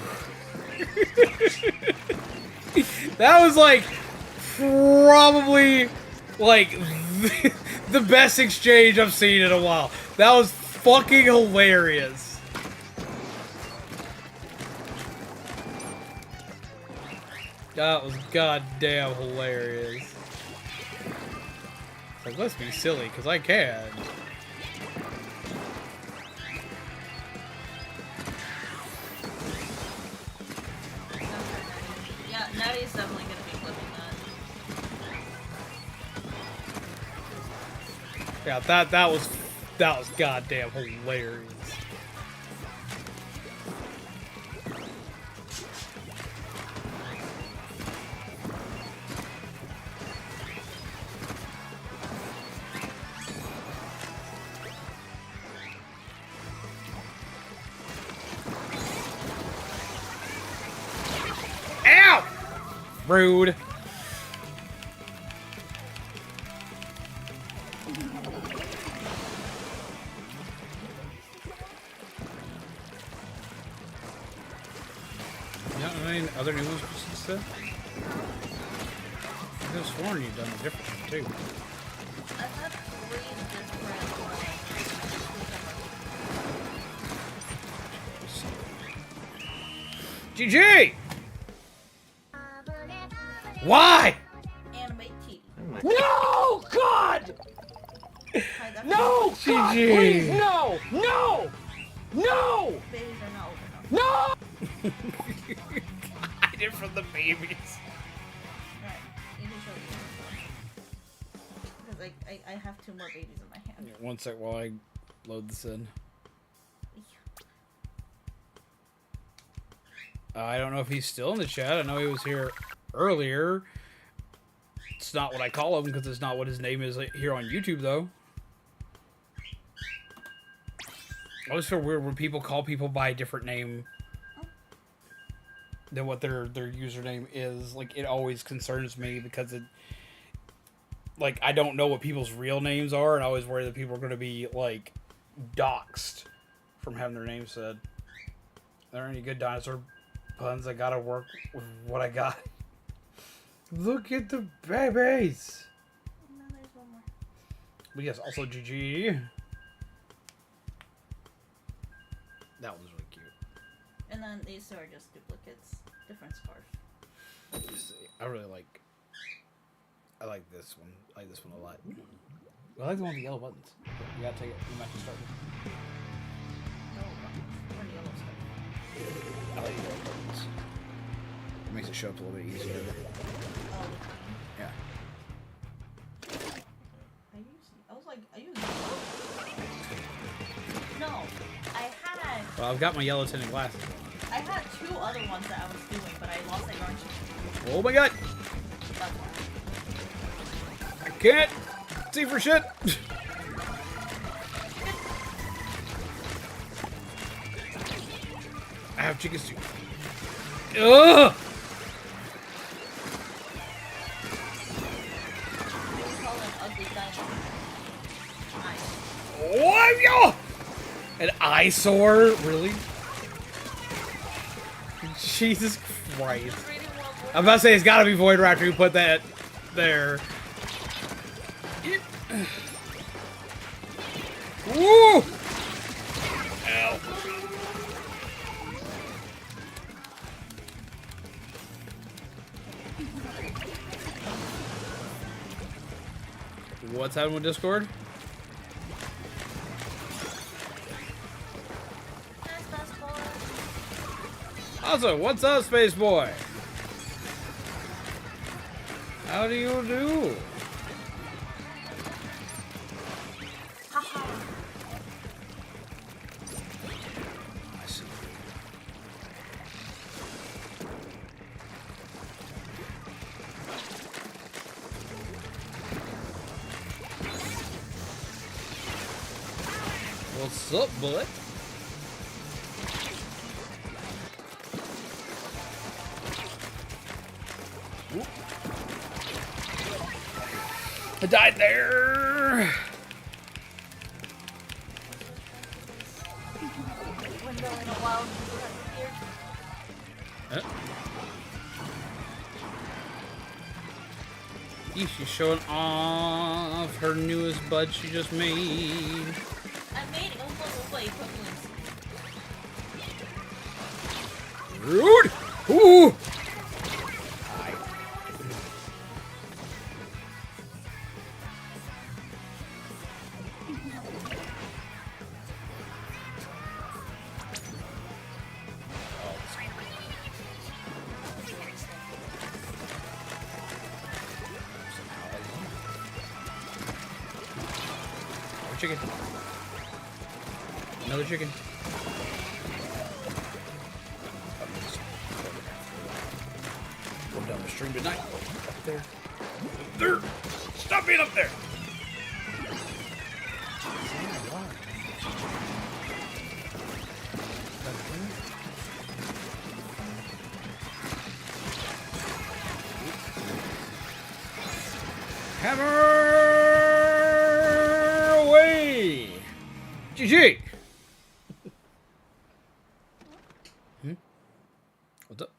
That was like probably like the best exchange I've seen in a while. That was fucking hilarious. That was goddamn hilarious. It's like, let's be silly, because I can. Yeah, Natty's definitely gonna be flipping that. Yeah, that was goddamn hilarious. Ow! Rude. Any other new ones since then? I could have sworn you've done a different one too. I've had 3 different GG! Why? animate TV. No, God! Hi, that's No, God, GG. please, no, no, no, babies are not old enough. no! Hide it from the babies. Alright, you can show you. Because I have 2 more babies in my hand. Yeah, one sec while I load this in. I don't know if he's still in the chat. I know he was here earlier. It's not what I call him because it's not what his name is here on YouTube, though. I always feel weird when people call people by a different name than what their username is. Like, it always concerns me because it... Like, I don't know what people's real names are, and I always worry that people are going to be, like, doxxed from having their name said. Are there any good dinosaur puns? I gotta work with what I got. Look at the babies! No, there's one more. But yes, also GG. That was really cute. And then these 2 are just duplicates. Different scarf. I really like... I like this one. I like this one a lot. I like the one with the yellow buttons. You gotta take it. You might have to start with. Yellow buttons. Or yellow scarf. I like the yellow buttons. It makes it show up a little bit easier. Oh, Yeah. I was like, I used No, I had Well, I've got my yellow tinted glasses on. I had had 2 other ones that I was doing, but I lost that yarn chicken. Oh my god! That's why. I can't see for shit! I have chicken soup. Ugh! We call it ugly dino. Nice. What? Yo! An eyesore? Really? Jesus Christ. Just reading one more. I'm about to say it's gotta be Void Raptor who put that there. Woo! Ow. What's happening with Discord? Nice, best boy. Also, what's up, Space Boy? How do you do? Haha. I see. What's up, bud? Whoop. I died there. Window in a wild here. She's showing off her newest bud she just made. I made Oompa equivalents. Rude! Ooh! Hi. Chicken. Another chicken. Go down the stream tonight. Up there. Up there. Stop being up there. Hammer away. GG. What's up?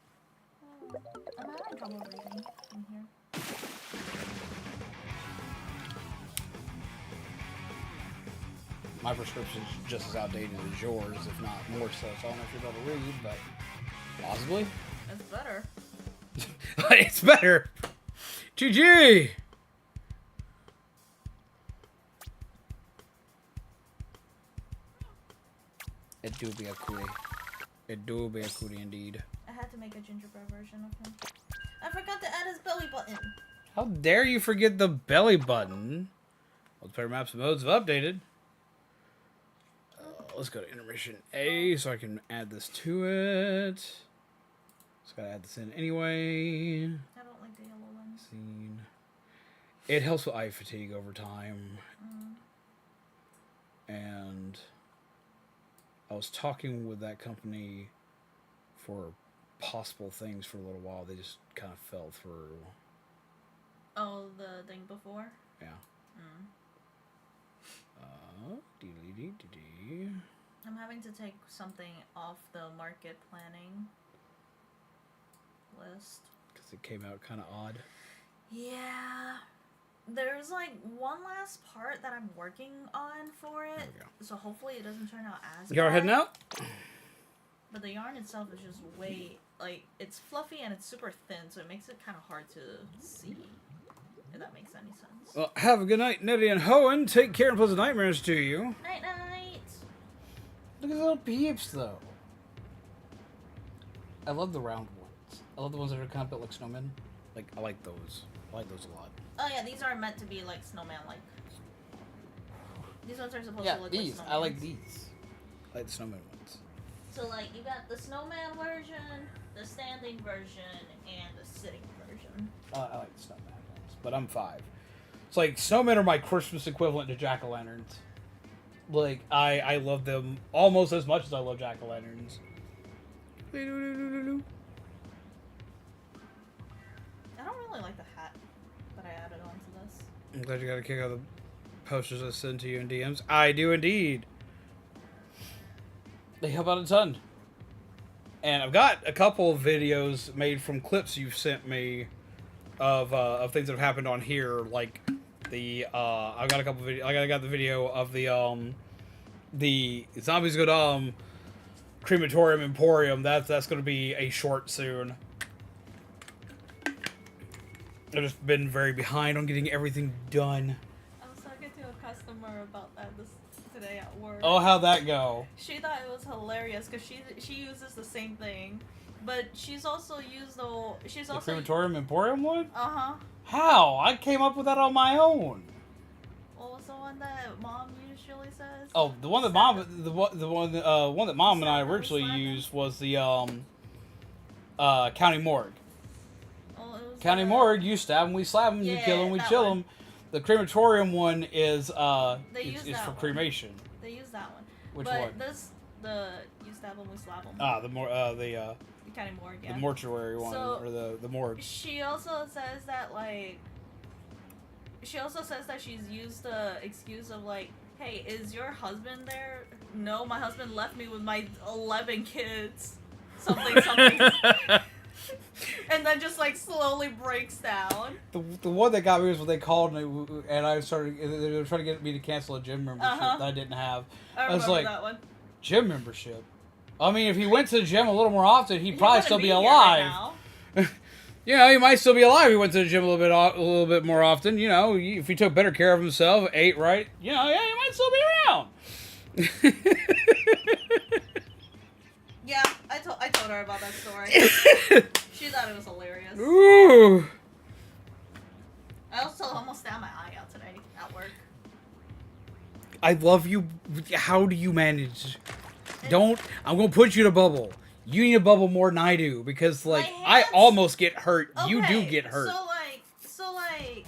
I'm having trouble breathing in here. My prescription's just as outdated as yours, if not more so. So I don't know if you're able to read, but possibly. It's better. It's better. GG. It do be a cootie. It do be a cootie indeed. I had to make a gingerbread version of him. I forgot to add his belly button. How dare you forget the belly button? Multiplayer maps and modes have updated. Let's go to intermission A so I can add this to it. Just gotta add this in anyway. I don't like the yellow lens. Scene. It helps with eye fatigue over time. And I was talking with that company for possible things for a little while. They just kind of fell through. Oh, the thing before? Yeah. Mm. Dee-dee-dee-dee-dee. I'm having to take something off the market planning list. Because it came out kind of odd. Yeah. There's like one last part that I'm working on for it. There we go. So hopefully it doesn't turn out as You are bad. heading out? But the yarn itself is just way, like, it's fluffy and it's super thin, so it makes it kind of hard to see. If that makes any sense. Well, have a good night, Nettie and Hoenn. Take care and pleasant nightmares to you. Night night! Look at the little peeps, though. I love the round ones. I love the ones that are kind of built like snowmen. Like, I like those. I like those a lot. Oh yeah, these are meant to be like snowman-like. These ones are supposed Yeah, to look these. like I like snowmans. these. I like the snowman ones. So like you got the snowman version, the standing version, and the sitting version. I like the snowman ones, but I'm 5. It's like snowmen are my Christmas equivalent to jack-o'-lanterns. Like I love them almost as much as I love jack-o'-lanterns. I don't really like the hat that I added onto this. I'm glad you got a kick out of the posters I sent to you in DMs. I do indeed. They help out a ton. And I've got a couple of videos made from clips you've sent me of things that have happened on here, like the I've got a couple video. I got the video of the zombies go to crematorium emporium. That's going to be a short soon. I've just been very behind on getting everything done. I was talking to a customer about that today at work. Oh, how'd that go? She thought it was hilarious because she uses the same thing, but she's also used the Crematorium emporium one? Uh-huh. How? I came up with that on my own. What was the one that Mom usually says? Oh, the one that Mom that Mom and I originally used was the county morgue. Oh, it was County morgue, you stab them, we slap them, you Yeah, kill them, we that chill one. them. The crematorium one is use is that for one. cremation. They use that one. Which but one? You stab them, we slap them. Ah, the County morgue, yeah. the mortuary one, So- or the morgue. She also says that she's used the excuse of like, hey, is your husband there? No, my husband left me with my 11 kids. Something. And then just like slowly breaks down. The one that got me was what they called me, and I started. They were trying to get me to cancel a gym membership that I didn't have. I was remember like, that one. gym membership. I mean, if he went to the gym a little more often, he'd probably wouldn't still be here alive. right now. You know, he might still be alive. He went to the gym a little bit more often. You know, if he took better care of himself, ate right. You know, yeah, he might still be around. Yeah, I told her about that story. She thought it was hilarious. Ooh. I also almost stabbed my eye out today at work. I love you. How do you manage? I'm gonna put you in a bubble. You need a bubble more than I do, because like I almost get hurt. You do get hurt. So like.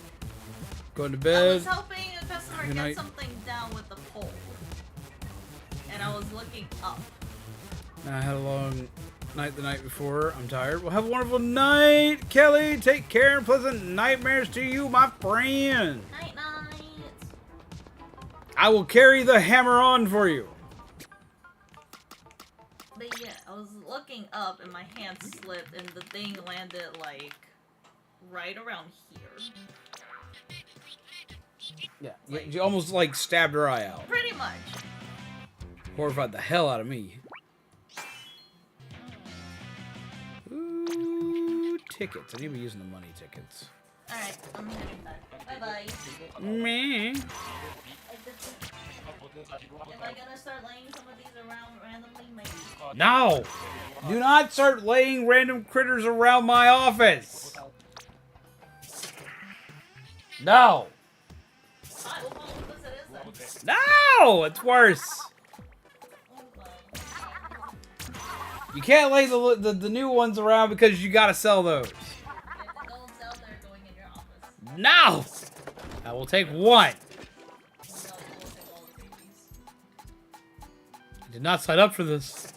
Going to I bed. was helping a customer Good get night. something down with the pole, and I was looking up. I had a long night the night before. I'm tired. Well, have a wonderful night, Kelly. Take care and pleasant nightmares to you, my friend. Night night. I will carry the hammer on for you. But yeah, I was looking up and my hand slipped and the thing landed like right around here. Yeah, you almost like stabbed her eye out. Pretty much. Horrified the hell out of me. Ooh, tickets. I need to be using the money tickets. Alright, I'm heading back. Bye bye. Meh. Am I gonna start laying some of these around randomly? Maybe. No! Do not start laying random critters around my office! No! Alright, well, what it is then? No! It's worse! You can't lay the new ones around because you gotta sell those. If they don't sell, they're going in your office. No! I will take one. No, you will take all the babies. I did not sign up for this.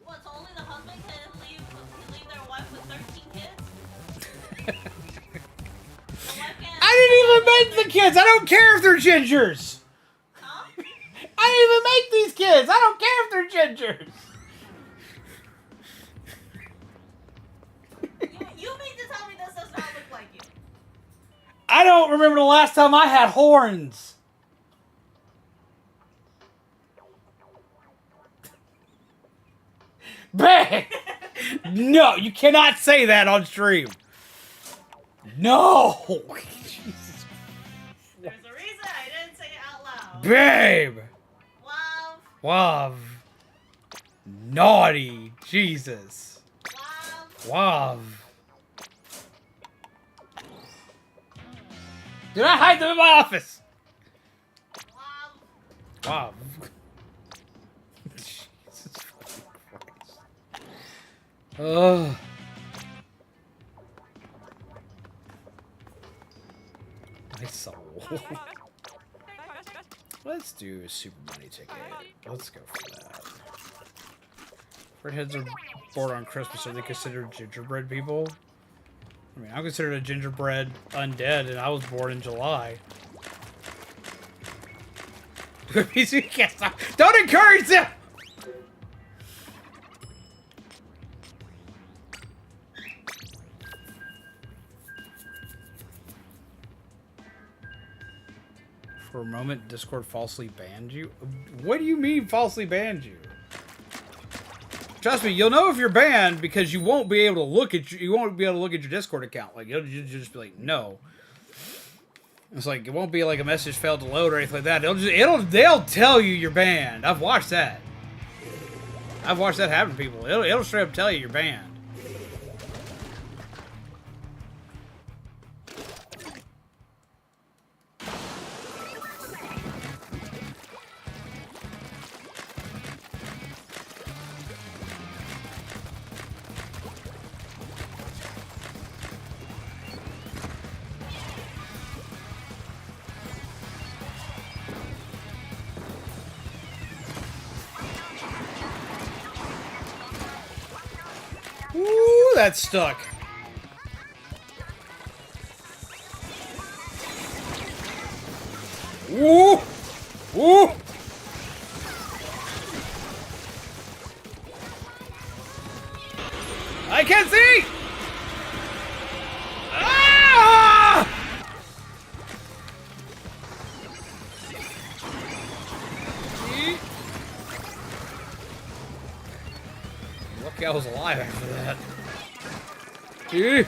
What, so only the husband can leave their wife with 13 kids? The wife can't... I didn't even make the kids! I don't care if they're gingers! Huh? I didn't even make these kids! I don't care if they're gingers! You mean to tell me this does not look like you? I don't remember the last time I had horns. Bang! No, you cannot say that on stream. No! Jesus. There's a reason I didn't say it out loud. Babe! Love. Wav. Naughty. Jesus. Love. Wav. Do not hide them in my office. Love. Wow. Jesus fucking Christ. Ugh. My soul. Let's do a Super Money ticket. Let's go for that. Redheads are born on Christmas. Are they considered gingerbread people? I mean, I'm considered a gingerbread undead, and I was born in July. Don't encourage them! For a moment, Discord falsely banned you? What do you mean falsely banned you? Trust me, you'll know if you're banned because you won't be able to look at your Discord account. Like you'll just be like, no. It's like it won't be like a message failed to load or anything like that. They'll tell you you're banned. I've watched that. I've watched that happen to people. It'll straight up tell you you're banned. Ooh, that's stuck. Ooh! Ooh! I can't see! Ah! Lucky I was alive after that. Gee.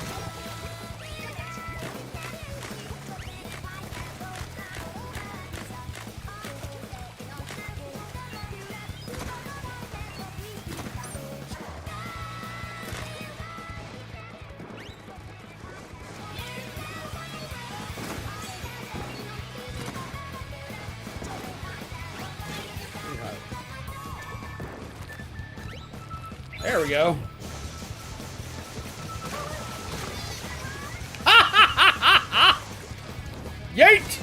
There we go. Yeet!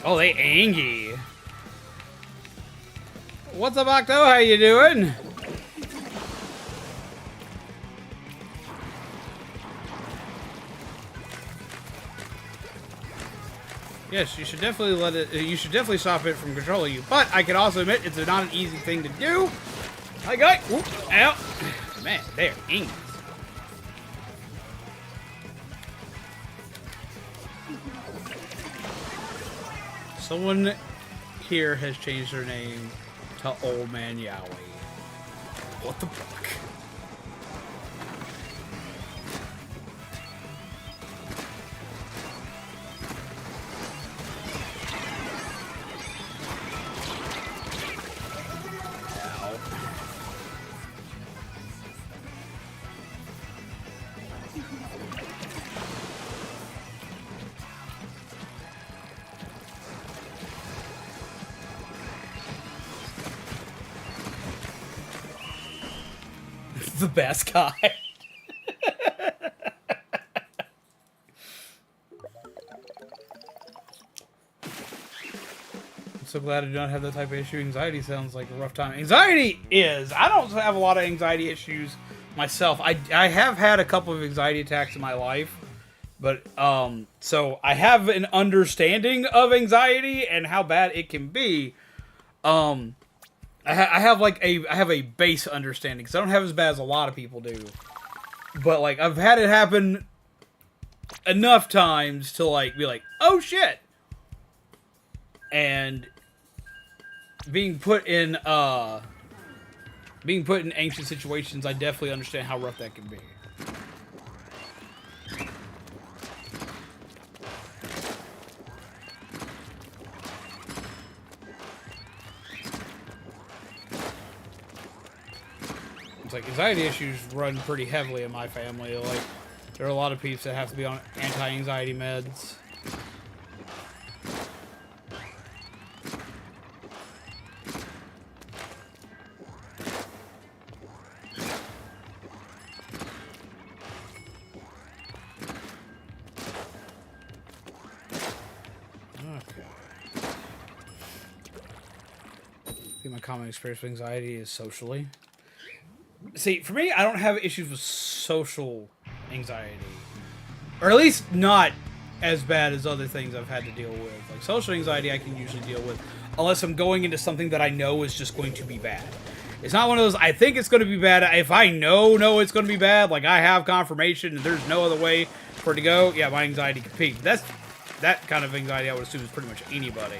Oh, they angry. What's up, Octo? How you doing? Yes, you should definitely let it. You should definitely stop it from controlling you. But I can also admit it's not an easy thing to do. Hi, guy. Whoop, out. Man, they're angry. Someone here has changed their name to Old Man Yowie. What the fuck? The best guy. I'm so glad I don't have that type of issue. Anxiety sounds like a rough time. Anxiety is. I don't have a lot of anxiety issues myself. I have had a couple of anxiety attacks in my life, but so I have an understanding of anxiety and how bad it can be. I have a base understanding because I don't have as bad as a lot of people do, but like I've had it happen enough times to like be like, oh shit, and being put in Being put in anxious situations, I definitely understand how rough that can be. It's like anxiety issues run pretty heavily in my family. Like, there are a lot of people that have to be on anti-anxiety meds. My common experience with anxiety is socially. See, for me, I don't have issues with social anxiety. Or at least not as bad as other things I've had to deal with. Like, social anxiety I can usually deal with, unless I'm going into something that I know is just going to be bad. It's not one of those, I think it's going to be bad. If I know it's going to be bad, like I have confirmation and there's no other way for it to go, yeah, my anxiety can peak. That kind of anxiety I would assume is pretty much anybody.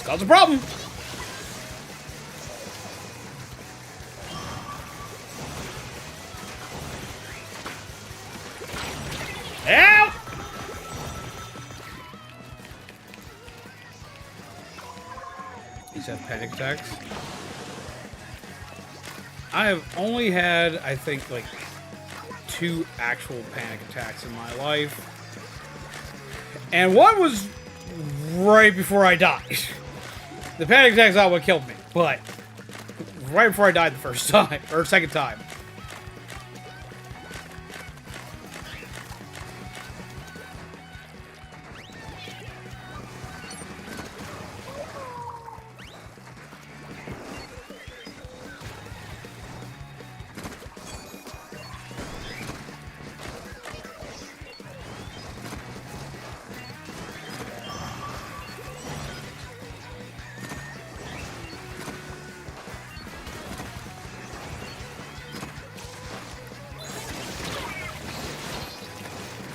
Cause a problem. Help! These have panic attacks. I have only had, I think, like 2 actual panic attacks in my life. And one was right before I died. The panic attack's not what killed me, but right before I died the first time, or second time.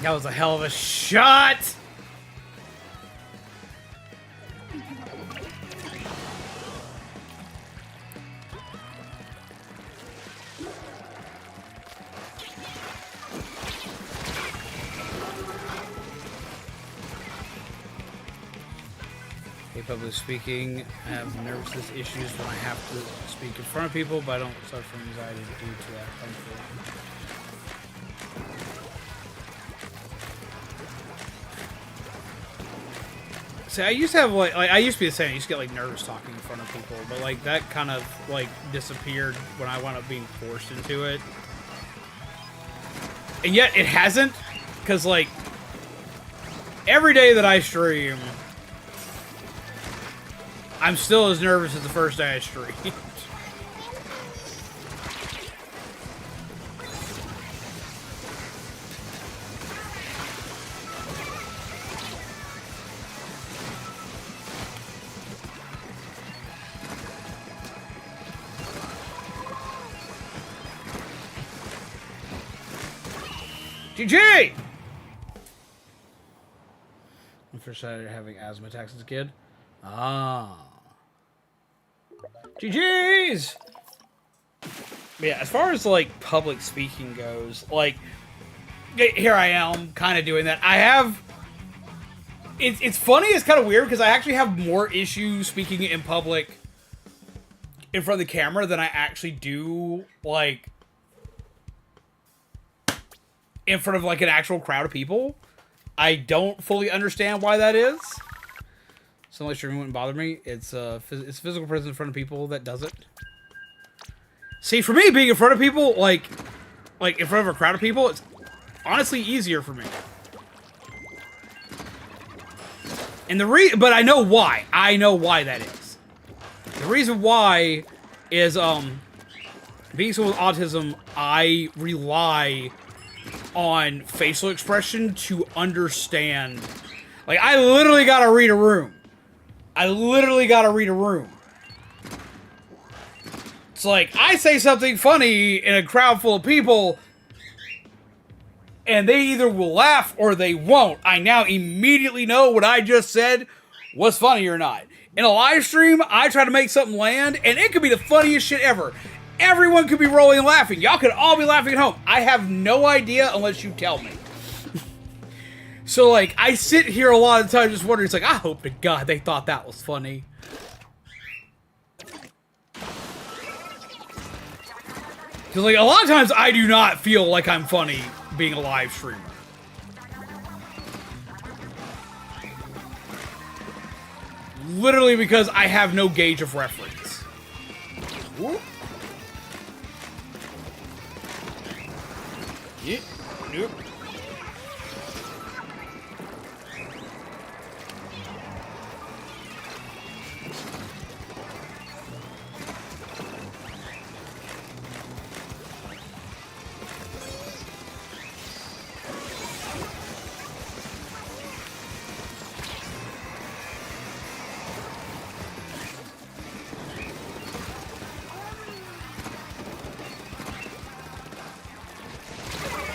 That was a hell of a shot! Hey, public speaking, I have nervousness issues when I have to speak in front of people, but I don't suffer from anxiety due to that, thankfully. See, I used to have, like I used to be the same. I used to get, like, nervous talking in front of people. But, like, that kind of, like, disappeared when I wound up being forced into it. And yet, it hasn't. Because, like, every day that I stream, I'm still as nervous as the first day I streamed. GG! I first started having asthma attacks as a kid. Ah. GG's! Yeah, as far as, like, public speaking goes, like, here I am kind of doing that. I have... It's funny, it's kind of weird, because I actually have more issues speaking in public in front of the camera than I actually do, like, in front of, like, an actual crowd of people. I don't fully understand why that is. So much streaming wouldn't bother me. It's physical presence in front of people that does it. See, for me, being in front of people, like in front of a crowd of people, it's honestly easier for me. And but I know why. I know why that is. The reason why is being someone with autism, I rely on facial expression to understand. Like, I literally gotta read a room. It's like, I say something funny in a crowd full of people, and they either will laugh or they won't. I now immediately know what I just said was funny or not. In a live stream, I try to make something land, and it could be the funniest shit ever. Everyone could be rolling and laughing. Y'all could all be laughing at home. I have no idea unless you tell me. So, like, I sit here a lot of the time just wondering, it's like, I hope to God they thought that was funny. Because, like, a lot of times I do not feel like I'm funny being a live streamer. Literally because I have no gauge of reference. Whoop. Yeah. Nope.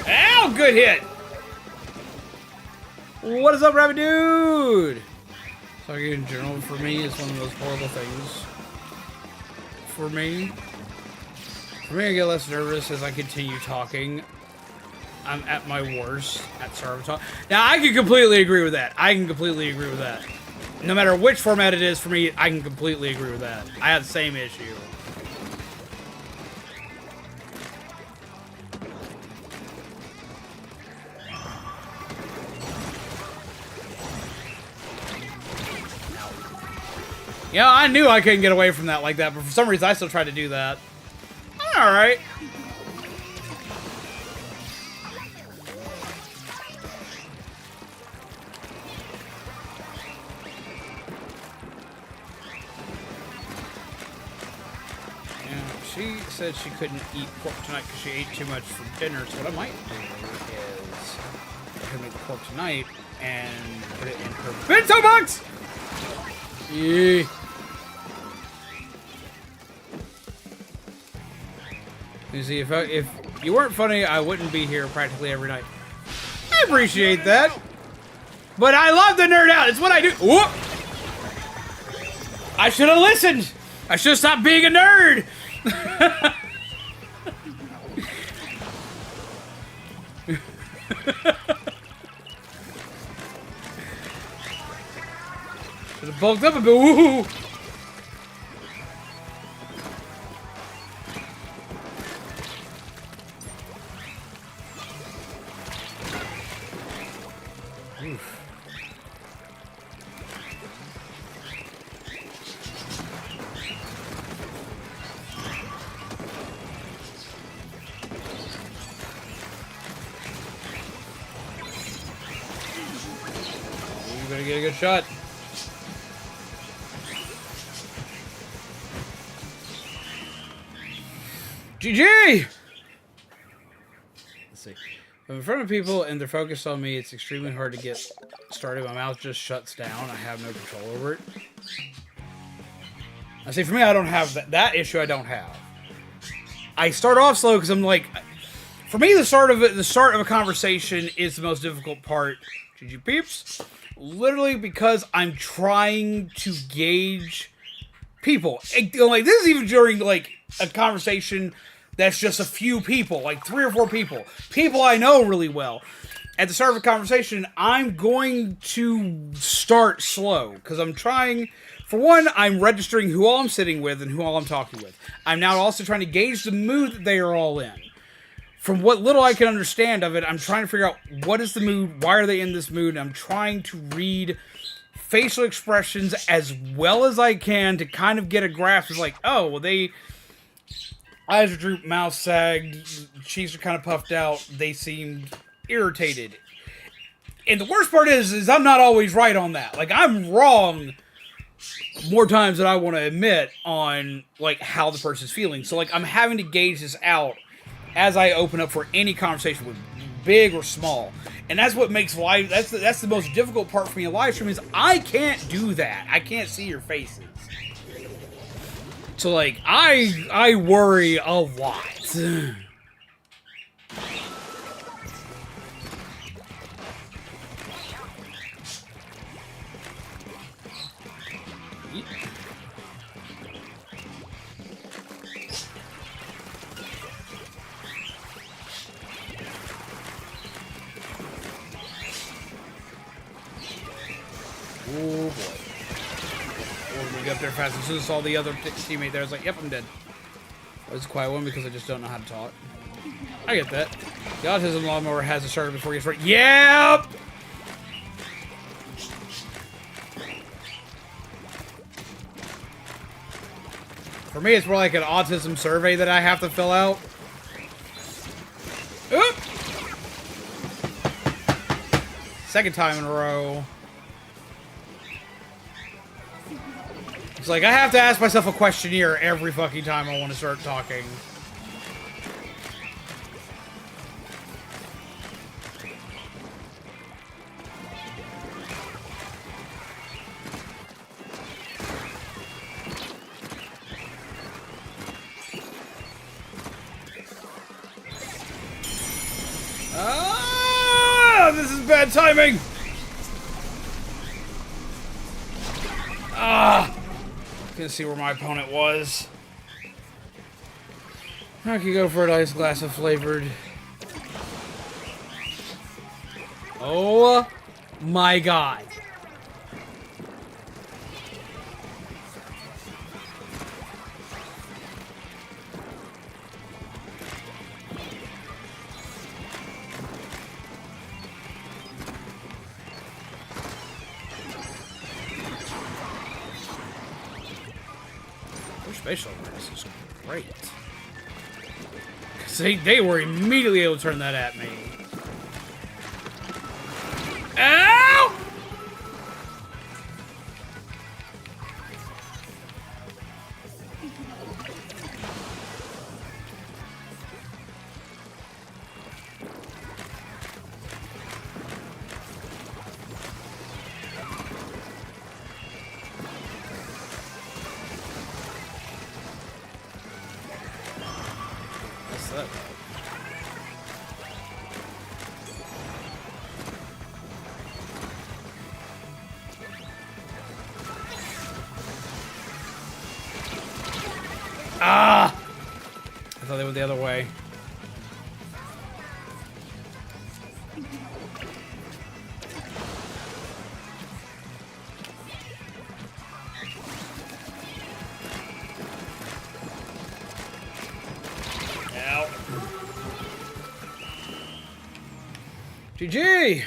Ow, good hit. What is up, Rabbit Dude? Talking in general for me is one of those horrible things. For me, I get less nervous as I continue talking. I'm at my worst at start of talk. Now, I can completely agree with that. No matter which format it is for me, I can completely agree with that. I have the same issue. Yeah, I knew I couldn't get away from that like that, but for some reason I still tried to do that. Alright. Yeah, she said she couldn't eat pork tonight because she ate too much for dinner, so what I might do is I'm gonna make the pork tonight and put it in her bento box! Yeah. You see, if you weren't funny, I wouldn't be here practically every night. I appreciate that. But I love the nerd out. It's what I do. Whoop! I should have listened. I should have stopped being a nerd. Should have bulked up a bit. Woohoo! Oof. You better get a good shot. GG! Let's see. If I'm in front of people and they're focused on me, it's extremely hard to get started. My mouth just shuts down. I have no control over it. I say for me, I don't have that issue. I don't have. I start off slow because I'm like, for me, the start of a conversation is the most difficult part. GG peeps. Literally because I'm trying to gauge people. Like, this is even during like a conversation that's just a few people, like 3 or 4 people I know really well. At the start of a conversation, I'm going to start slow because I'm trying. For one, I'm registering who all I'm sitting with and who all I'm talking with. I'm now also trying to gauge the mood that they are all in. From what little I can understand of it, I'm trying to figure out what is the mood, why are they in this mood, and I'm trying to read facial expressions as well as I can to kind of get a grasp of like, oh, well, they eyes are drooped, mouth sagged, cheeks are kind of puffed out, they seemed irritated. And the worst part is I'm not always right on that. Like, I'm wrong more times than I want to admit on like how the person's feeling. So like I'm having to gauge this out as I open up for any conversation, with big or small. And that's what makes live. That's the most difficult part for me in live stream, is I can't do that. I can't see your faces. So like I worry a lot. Oh boy. We get up there fast. As soon as I saw the other teammate there, I was like, yep, I'm dead. I was a quiet one because I just don't know how to talk. I get that. The autism lawnmower has a starter before he gets ready. Yep! For me, it's more like an autism survey that I have to fill out. Oop! Second time in a row. It's like I have to ask myself a questionnaire every fucking time I want to start talking. Ah, this is bad timing. Ah. Gonna see where my opponent was. I could go for a nice glass of flavored. Oh my god. Spatial awareness is great. Because they were immediately able to turn that at me. Ow! Ah! I thought they went the other way. Ow. GG!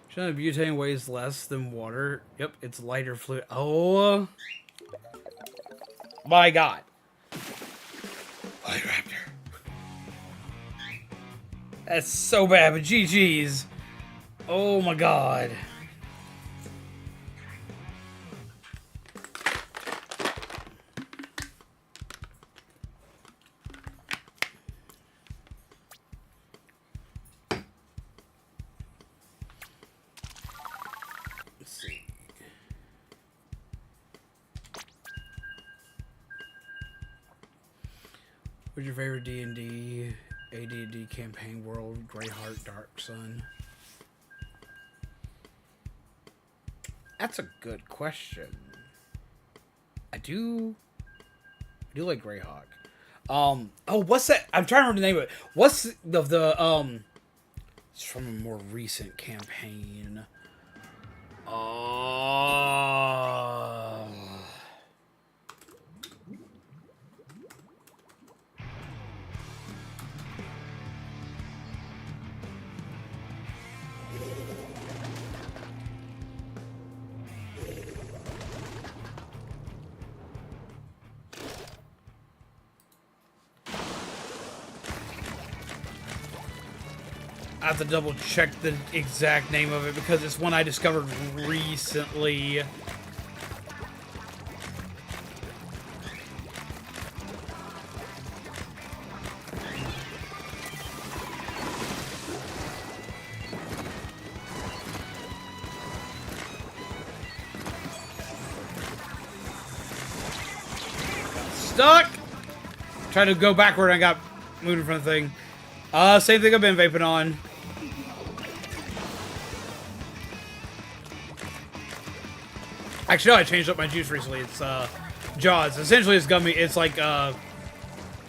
Shouldn't butane weighs less than water. Yep, it's lighter fluid. Oh my god. Raptor. That's so bad, but GG's. Oh my god. Let's see. What's your favorite D&D, AD&D campaign world? Greyheart, Dark Sun? That's a good question. I do like Greyhawk. Oh, what's that? I'm trying to remember the name of it. What's the it's from a more recent campaign. I have to double check the exact name of it because it's one I discovered recently. stuck. Trying to go backward, I got moved in front of the thing. Same thing I've been vaping on. Actually, no, I changed up my juice recently. It's Jaws. Essentially, it's gummy. It's like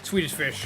Swedish fish.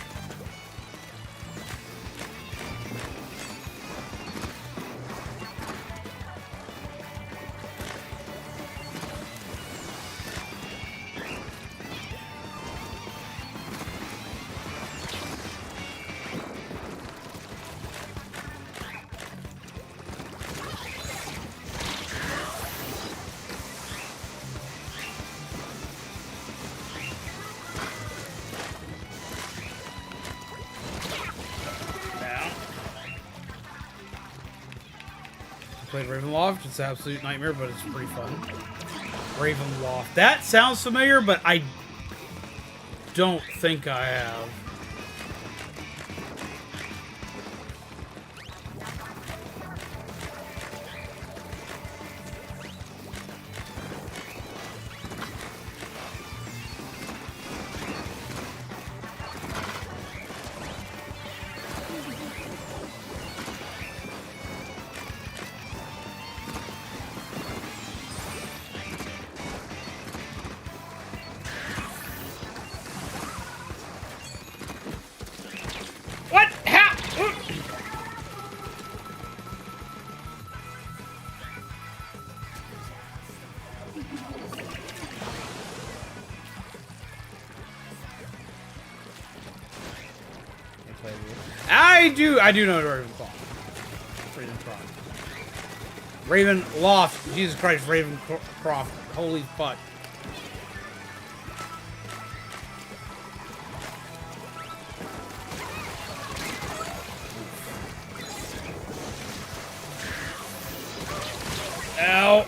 Played Ravenloft. It's an absolute nightmare, but it's pretty fun. Ravenloft. That sounds familiar, but I don't think I have. What? How? I do know Ravenclaw. Ravenloft. Jesus Christ, Ravencroft. Holy fuck. Ow.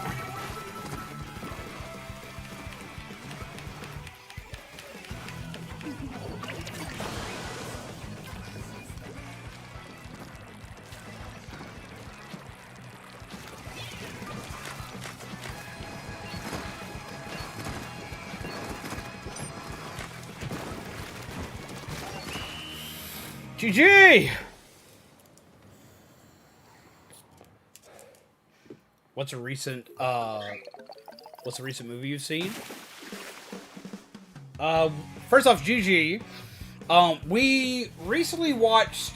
GG! What's a recent movie you've seen? First off, GG. We recently watched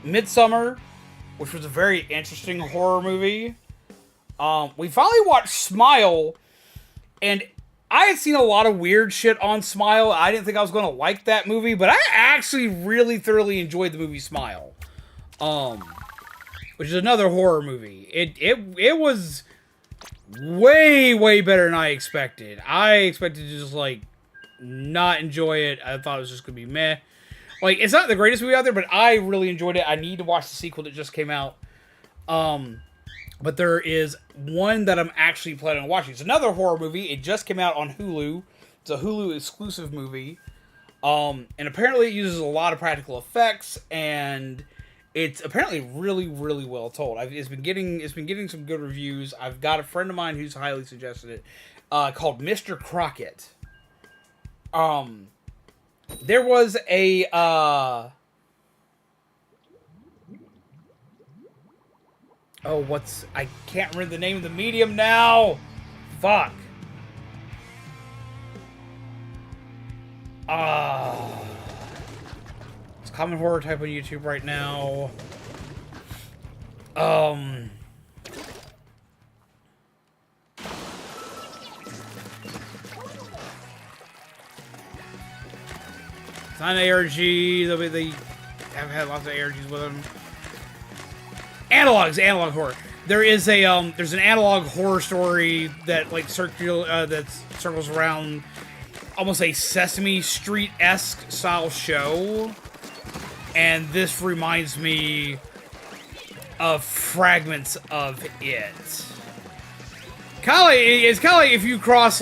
Midsummer, which was a very interesting horror movie. We finally watched Smile, and I had seen a lot of weird shit on Smile. I didn't think I was going to like that movie, but I actually really thoroughly enjoyed the movie Smile. Which is another horror movie. It was way better than I expected. I expected to just, like, not enjoy it. I thought it was just going to be meh. Like, it's not the greatest movie out there, but I really enjoyed it. I need to watch the sequel that just came out. But there is one that I'm actually planning on watching. It's another horror movie. It just came out on Hulu. It's a Hulu exclusive movie. And apparently it uses a lot of practical effects, and it's apparently really well told. It's been getting some good reviews. I've got a friend of mine who's highly suggested it, called Mr. Crockett. There was a I can't remember the name of the medium now. Fuck. It's common horror type on YouTube right now. It's not an ARG. They have had lots of ARGs with them. Analog horror. There's an analog horror story that that circles around almost a Sesame Street-esque style show, and this reminds me of fragments of it. It's kind of like if you crossed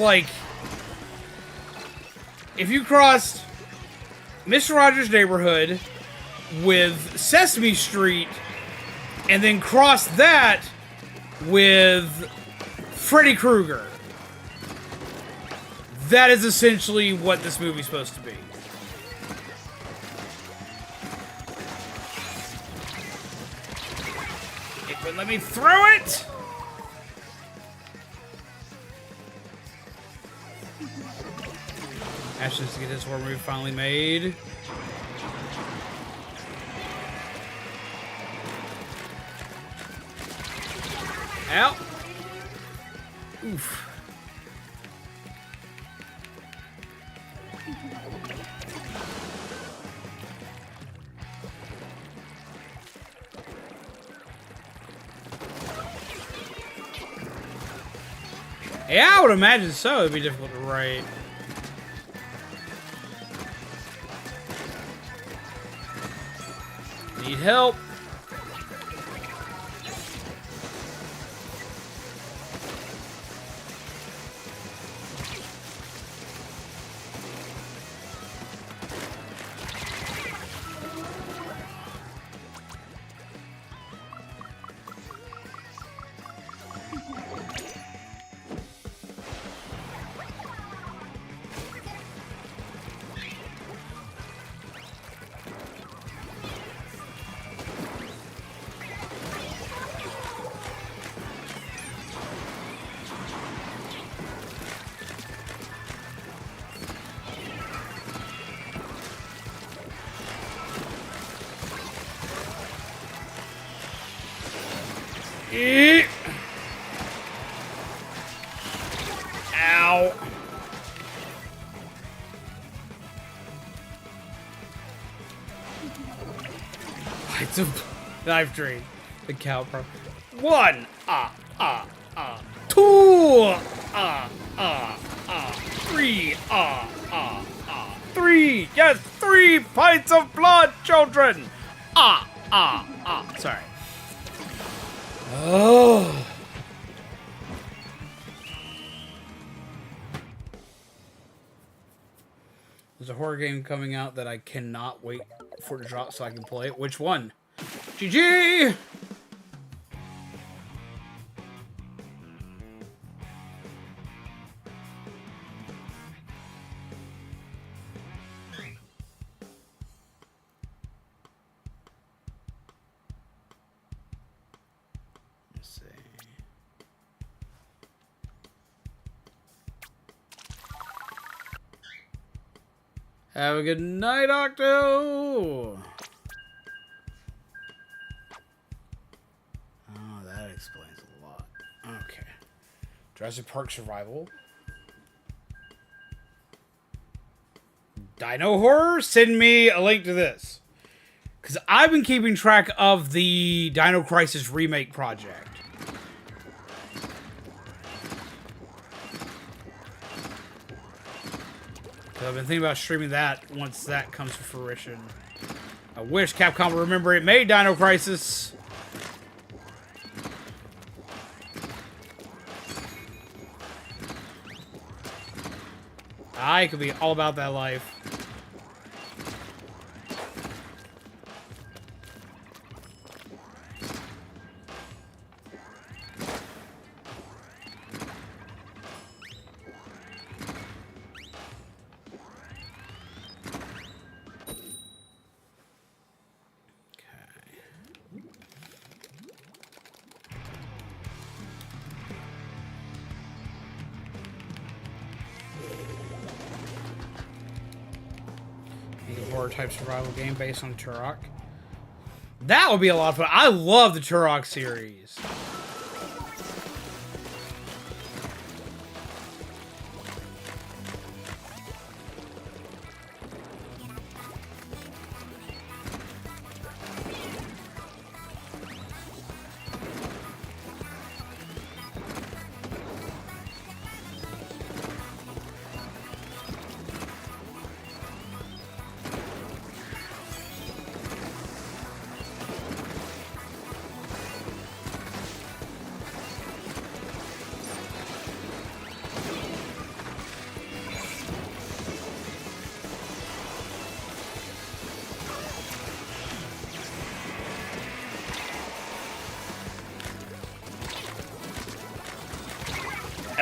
Mr. Rogers' Neighborhood with Sesame Street, and then cross that with Freddy Krueger. That is essentially what this movie's supposed to be. It would let me throw it! Ash needs to get his horror movie finally made. Ow! Oof. Yeah, I would imagine so. It'd be difficult to write. Need help. Ow. It's a knife drain. The cow pro. 1, 2, 3, 3. Yes, 3 pints of blood, children. Sorry. Oh. There's a horror game coming out that I cannot wait for it to drop so I can play it. Which one? GG! Let's see. Have a good night, Octo! Oh, that explains a lot. Okay. Jurassic Park Survival. Dino Horror? Send me a link to this. Because I've been keeping track of the Dino Crisis remake project. I've been thinking about streaming that once that comes to fruition. I wish Capcom would remember it made Dino Crisis. I could be all about that life. Type survival game based on Turok. That would be a lot of fun. I love the Turok series.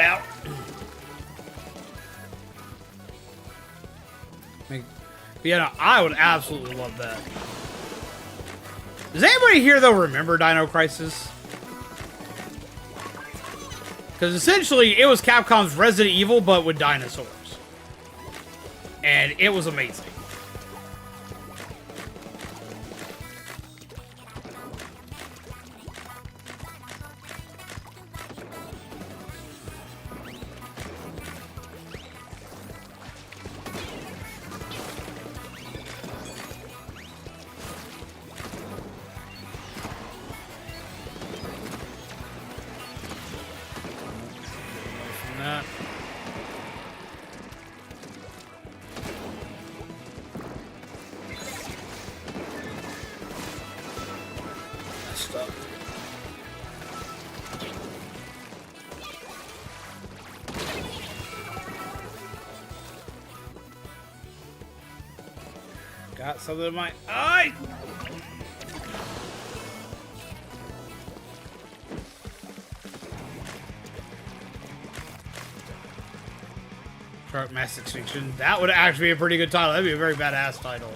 Ow. Yeah, no, I would absolutely love that. Does anybody here, though, remember Dino Crisis? Because essentially, it was Capcom's Resident Evil, but with dinosaurs. And it was amazing. That. Stuff. Got something in my eye. Shark Mass Extinction. That would actually be a pretty good title. That'd be a very badass title.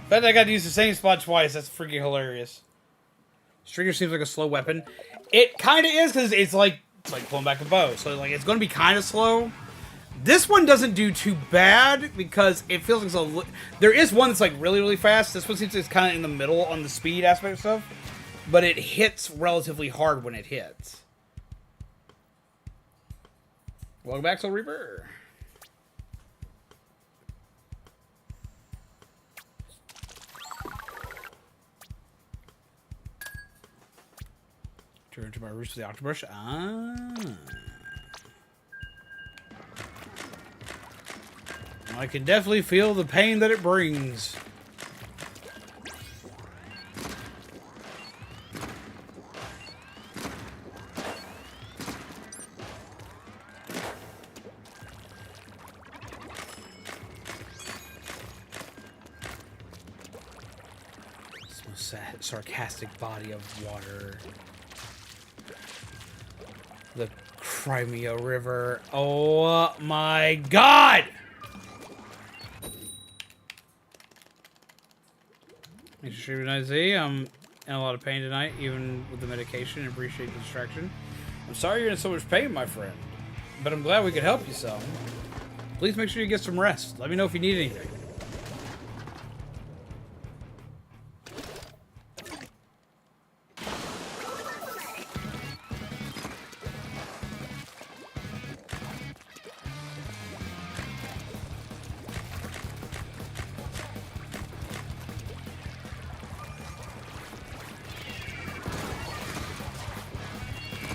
Bet I got to use the same spot twice. That's freaking hilarious. Stringer seems like a slow weapon. It kind of is because it's like pulling back a bow. So like it's going to be kind of slow. This one doesn't do too bad because it feels like it's there is one that's like really really fast. This one seems like it's kind of in the middle on the speed aspect of stuff, but it hits relatively hard when it hits. Welcome back, Soul Reaper. Turn to my roots with the octobrush. I can definitely feel the pain that it brings. This most sarcastic body of water. The Crimea River. Oh my god! Thanks for streaming, Isaiah. I'm in a lot of pain tonight, even with the medication. I appreciate the distraction. I'm sorry you're in so much pain, my friend. But I'm glad we could help you some. Please make sure you get some rest. Let me know if you need anything.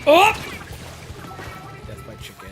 Oh! Death by chicken.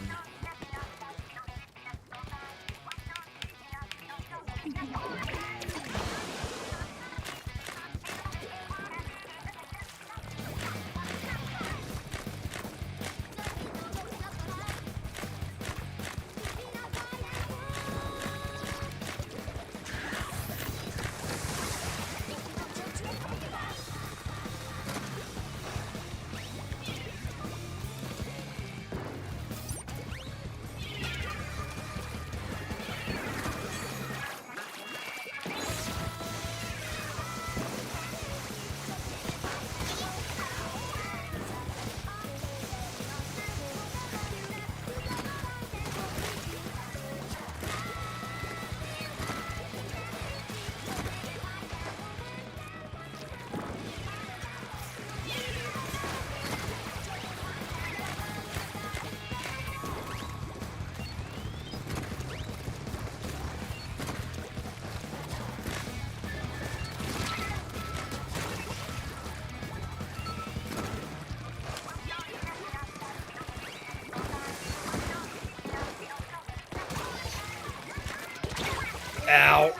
Ow.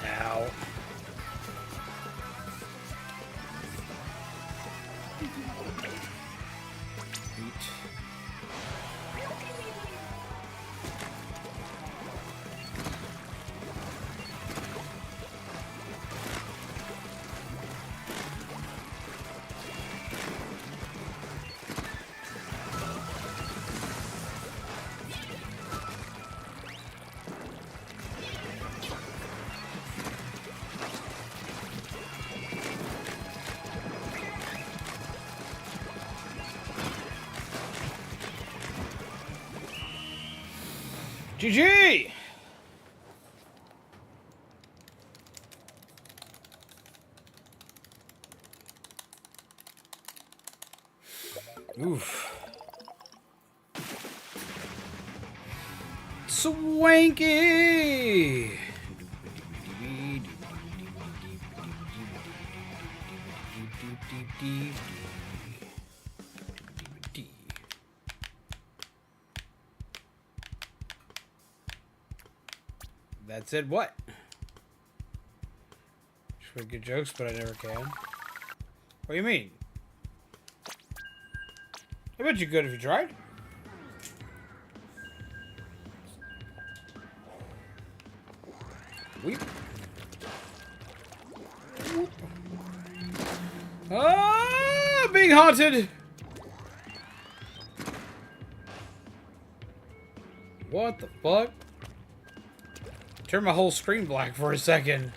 Ow. GG! Oof. Swanky! That said what? Just make good jokes, but I never can. What do you mean? I bet you could if you tried. Weep. Ah, being haunted. What the fuck? Turn my whole screen black for a second.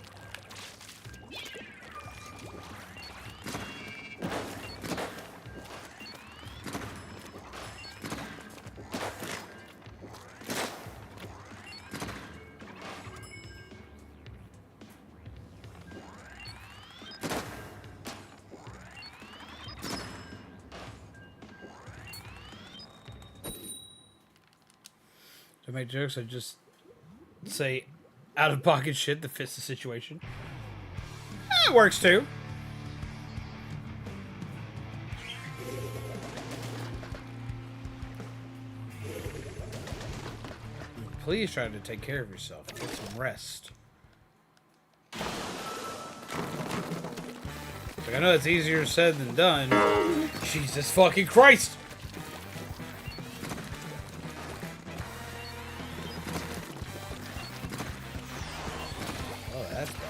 To make jokes, I just say out-of-pocket shit that fits the situation. It works too. Please try to take care of yourself. Get some rest. Like, I know it's easier said than done. Jesus fucking Christ! Oh, that's bad.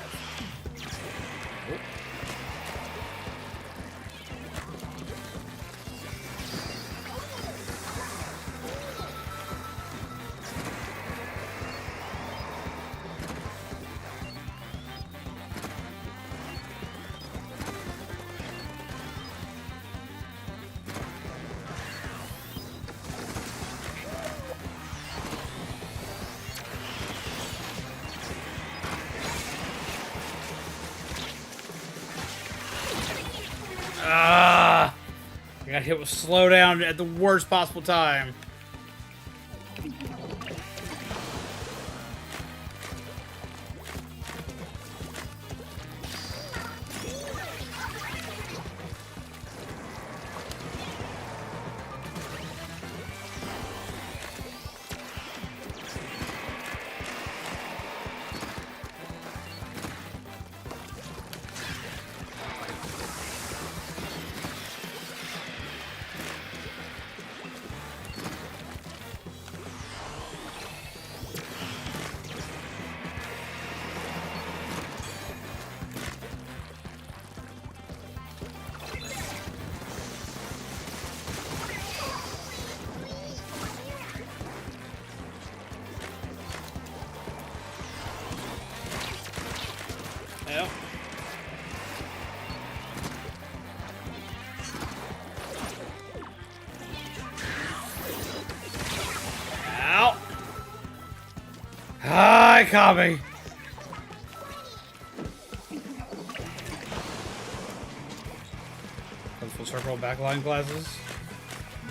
Oh. I got hit with slowdown at the worst possible time. it caught me. Full circle backline glasses.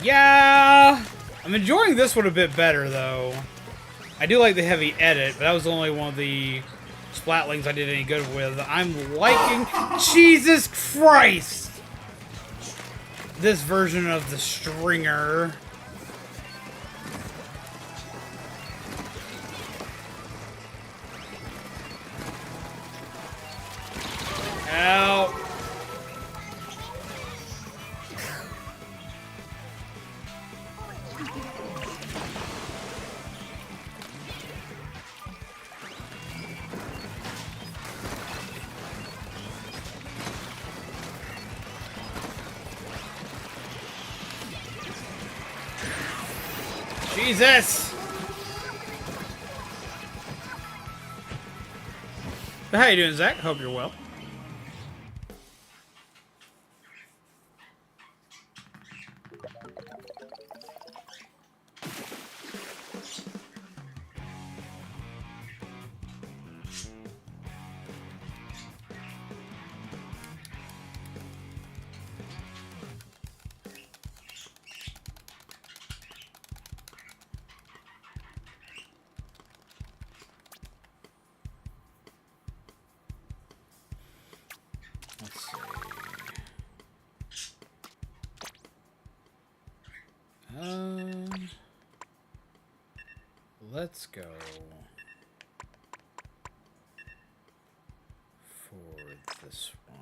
Yeah! I'm enjoying this one a bit better, though. I do like the heavy edit, but that was the only one of the Splatlings I did any good with. I'm liking... Jesus Christ! This version of the Stringer. Ow. Jesus! How you doing, Zach? Hope you're well. Let's go for this one.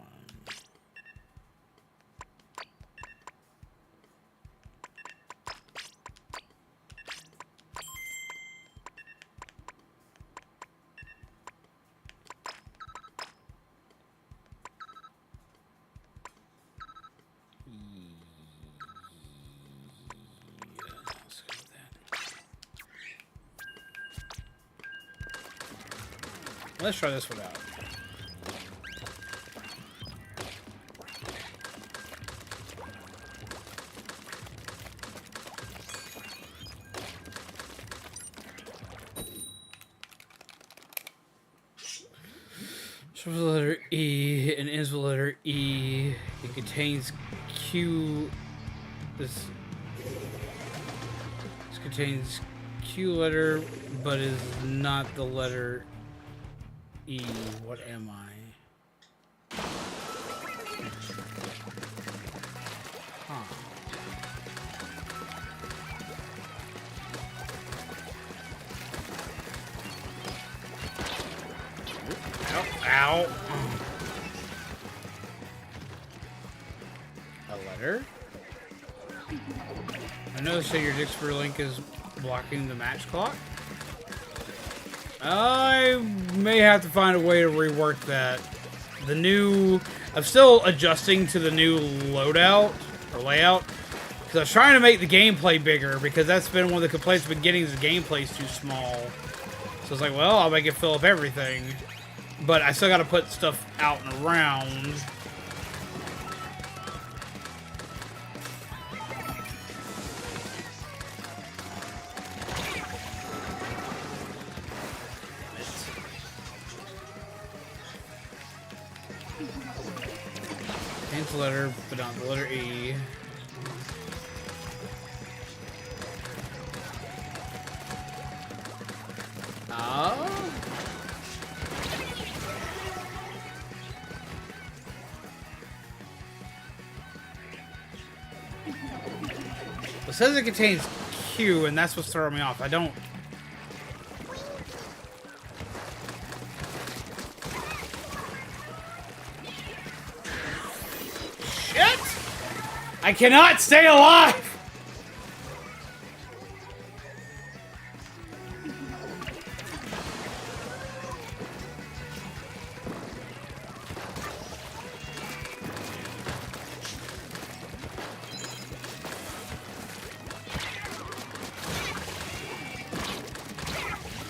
Let's try this one out. Starts with the letter E and ends with the letter E. It contains Q. This contains Q letter, but is not the letter E. What am I? Huh. Ow. Ow. A letter? I noticed that your Dixper link is blocking the match clock. I may have to find a way to rework that. I'm still adjusting to the new loadout, or layout, because I was trying to make the gameplay bigger, because that's been one of the complaints at the beginning, is the gameplay's too small. So I was like, well, I'll make it fill up everything. But I still gotta put stuff out and around. The letter, but not the letter E. It says it contains Q, and that's what's throwing me off. I don't... I cannot stay alive!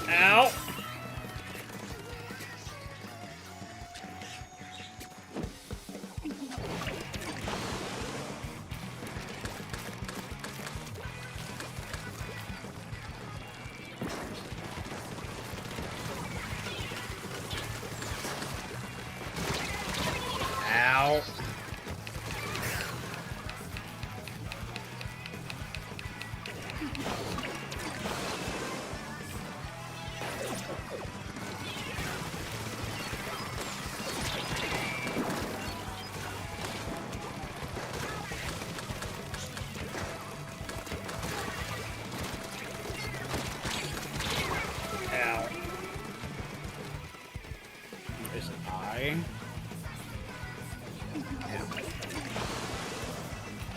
Ow! Ow. There's an I.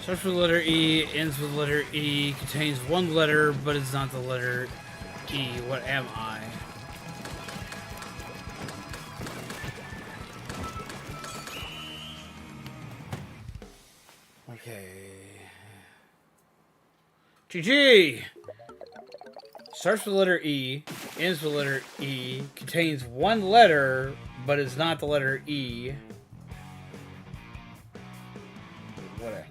Starts with the letter E, ends with the letter E, contains one letter, but it's not the letter E. What am I? Okay. GG! Starts with the letter E, ends with the letter E, contains one letter, but is not the letter E. What am I?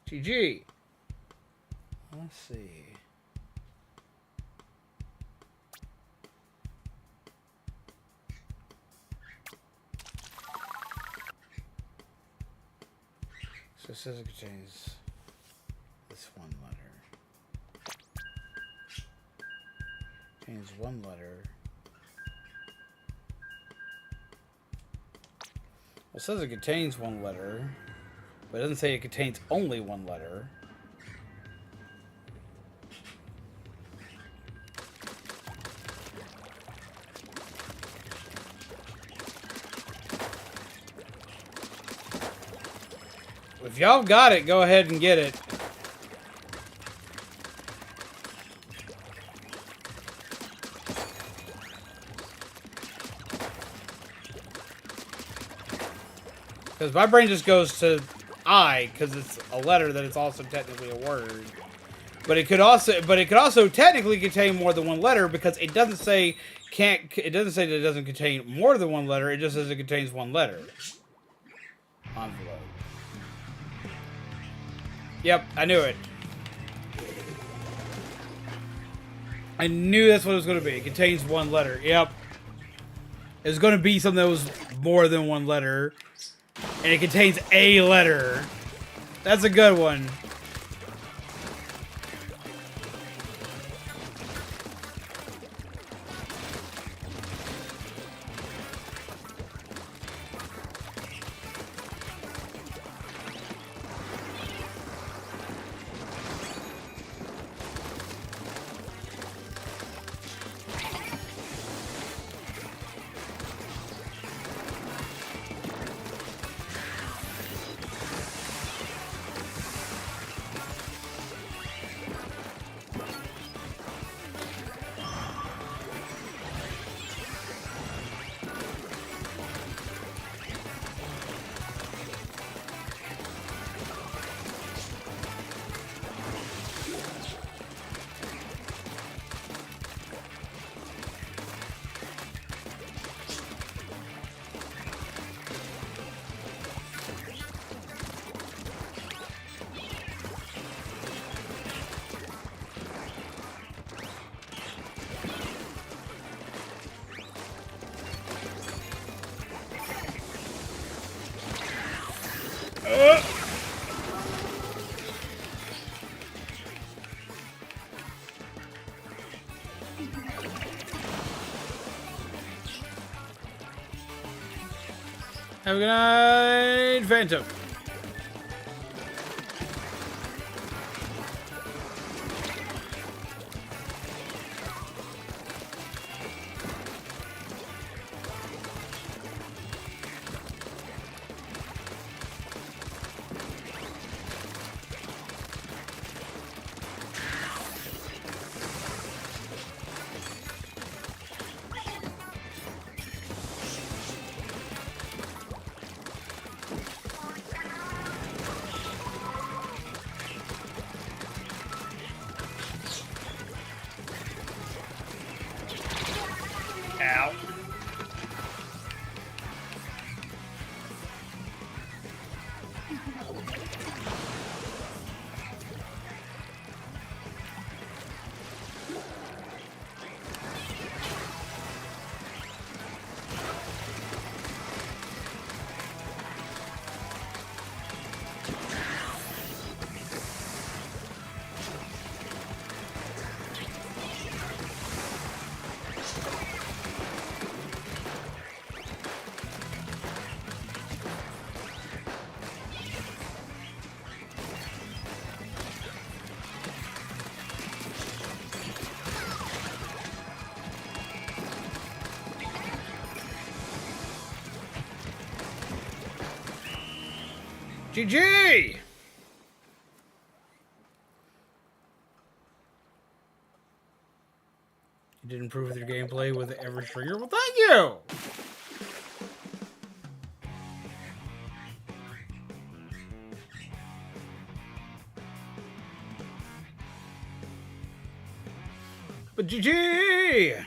GG. Let's see. So it says it contains this one letter. Contains one letter. Well, it says it contains one letter, but it doesn't say it contains only one letter. If y'all got it, go ahead and get it. Because my brain just goes to I, because it's a letter that it's also technically a word. But it could also technically contain more than one letter, because it doesn't say it doesn't say that it doesn't contain more than one letter, it just says it contains one letter. Envelope. Yep, I knew it. I knew that's what it was going to be. It contains one letter. Yep. It was going to be something that was more than one letter. And it contains a letter. That's a good one. Have a good night, Phantom. GG! You did improve with your gameplay with every trigger? Well, thank you! But GG!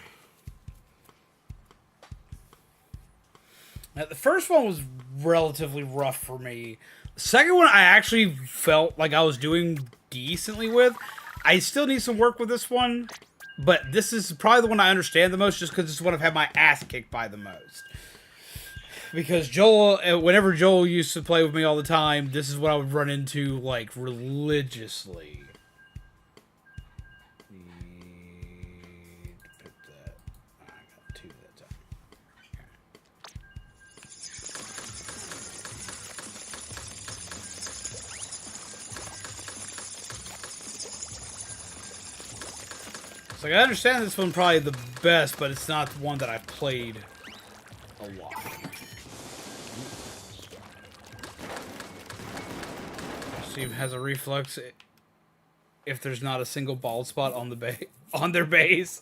Now, the first one was relatively rough for me. The second one, I actually felt like I was doing decently with. I still need some work with this one, but this is probably the one I understand the most, just because it's the one I've had my ass kicked by the most. Because Joel, whenever Joel used to play with me all the time, this is what I would run into, like, religiously. Like, I understand this one probably the best, but it's not the one that I've played a lot. Steve has a reflex if there's not a single bald spot on the on their base.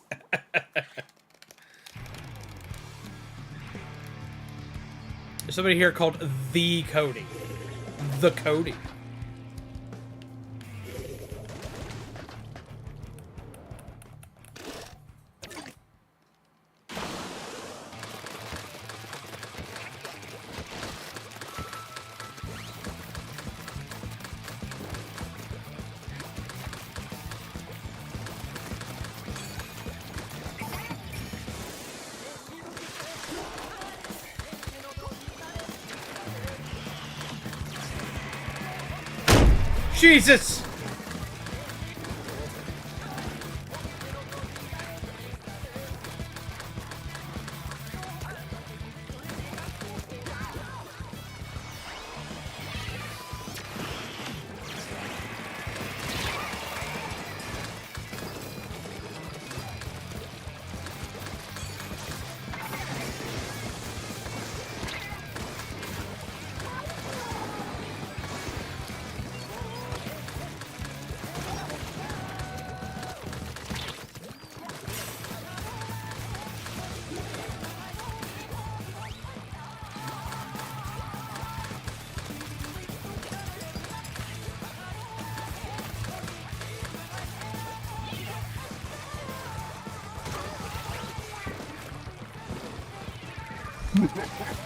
There's somebody here called The Cody. The Cody. Jesus!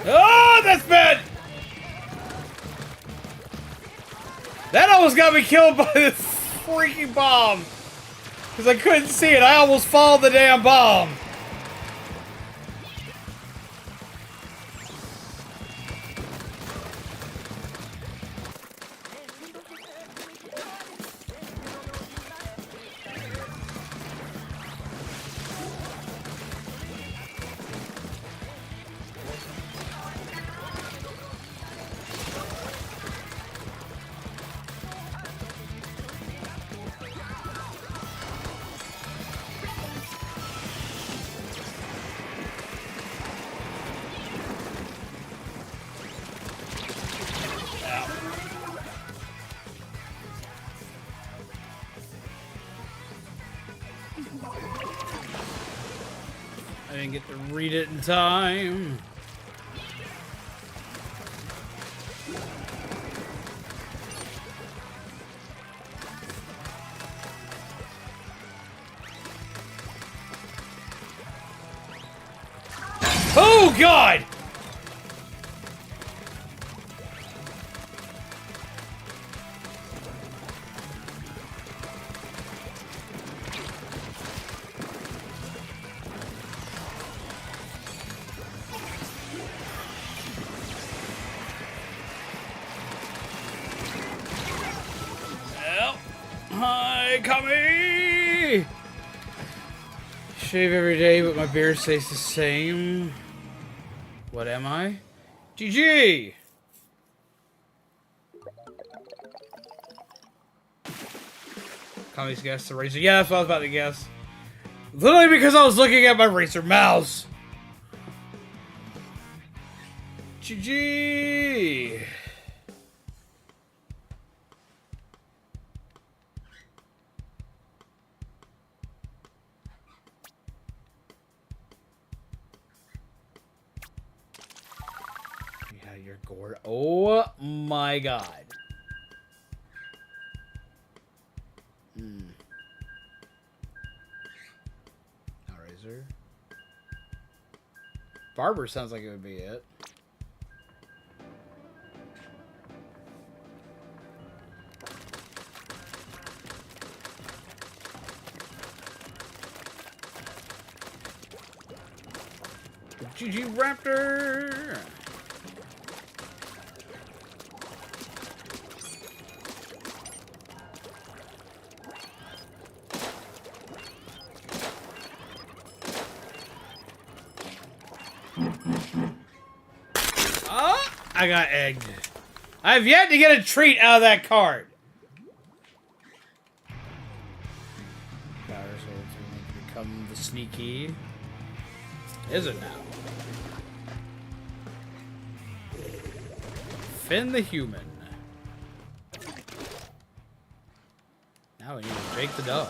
Oh, that's bad! That almost got me killed by the freaking bomb. Because I couldn't see it. I almost followed the damn bomb. I didn't get to read it in time. Oh, God! Hi, Kami! Shave every day, but my beard stays the same. What am I? GG! Kami's guessed the Razer. Yeah, that's what I was about to guess. Literally because I was looking at my Razer mouse. GG! you're gourd. Oh my god. Razor. Barber sounds like it would be it. GG Raptor! Oh, I got egged. I've yet to get a treat out of that card. Powers will become the sneaky. Is it now? Finn the human. Now we need to Jake the dog.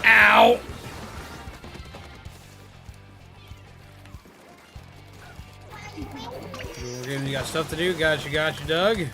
Ow! You got stuff to do? Gotcha, Doug.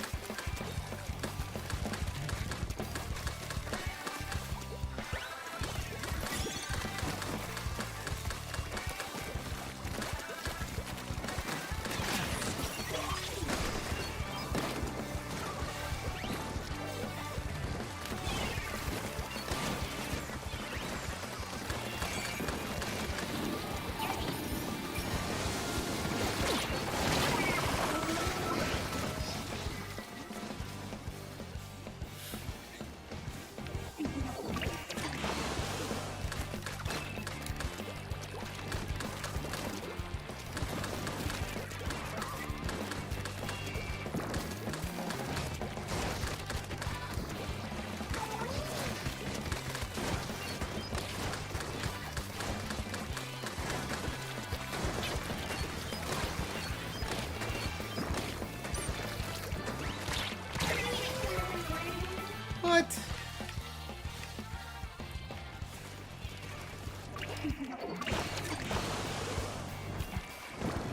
What?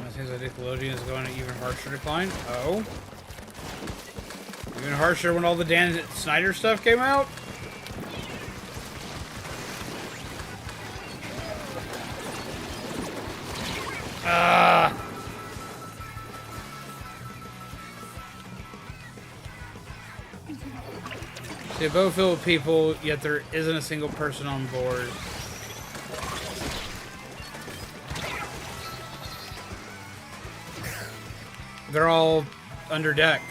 It seems like Nickelodeon is going to even harsher decline. Oh. Even harsher when all the Dan Snyder stuff came out? See, a boat filled with people, yet there isn't a single person on board. They're all under deck.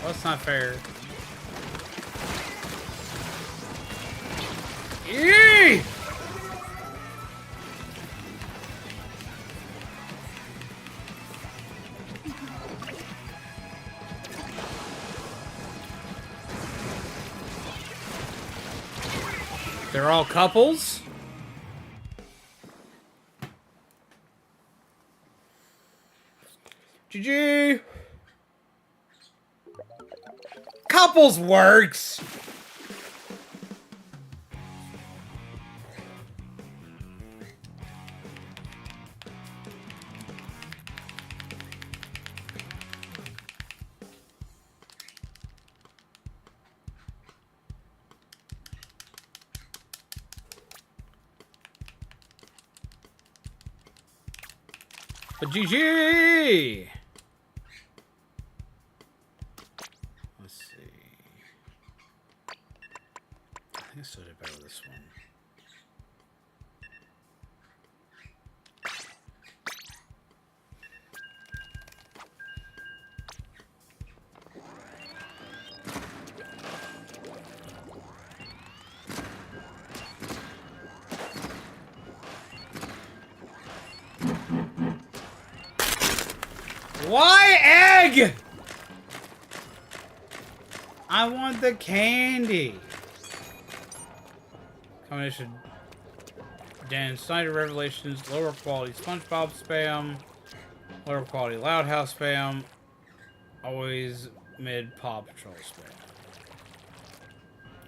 Well, that's not fair. Yee! They're all couples? GG! Couples works! But GG! Let's see. I think I still did better with this one. Why egg? I want the candy. Combination. Dan Snyder Revelations, lower quality SpongeBob spam, lower quality Loud House spam, always mid Paw Patrol spam.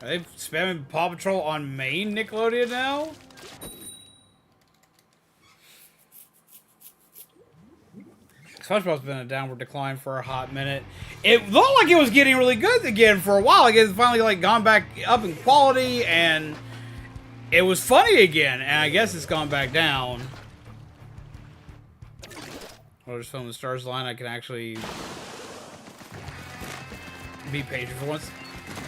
Are they spamming Paw Patrol on main Nickelodeon now? SpongeBob's been a downward decline for a hot minute. It looked like it was getting really good again for a while. Like it's finally like gone back up in quality and it was funny again. And I guess it's gone back down. I'll just film the stars line. I can actually be patient for once.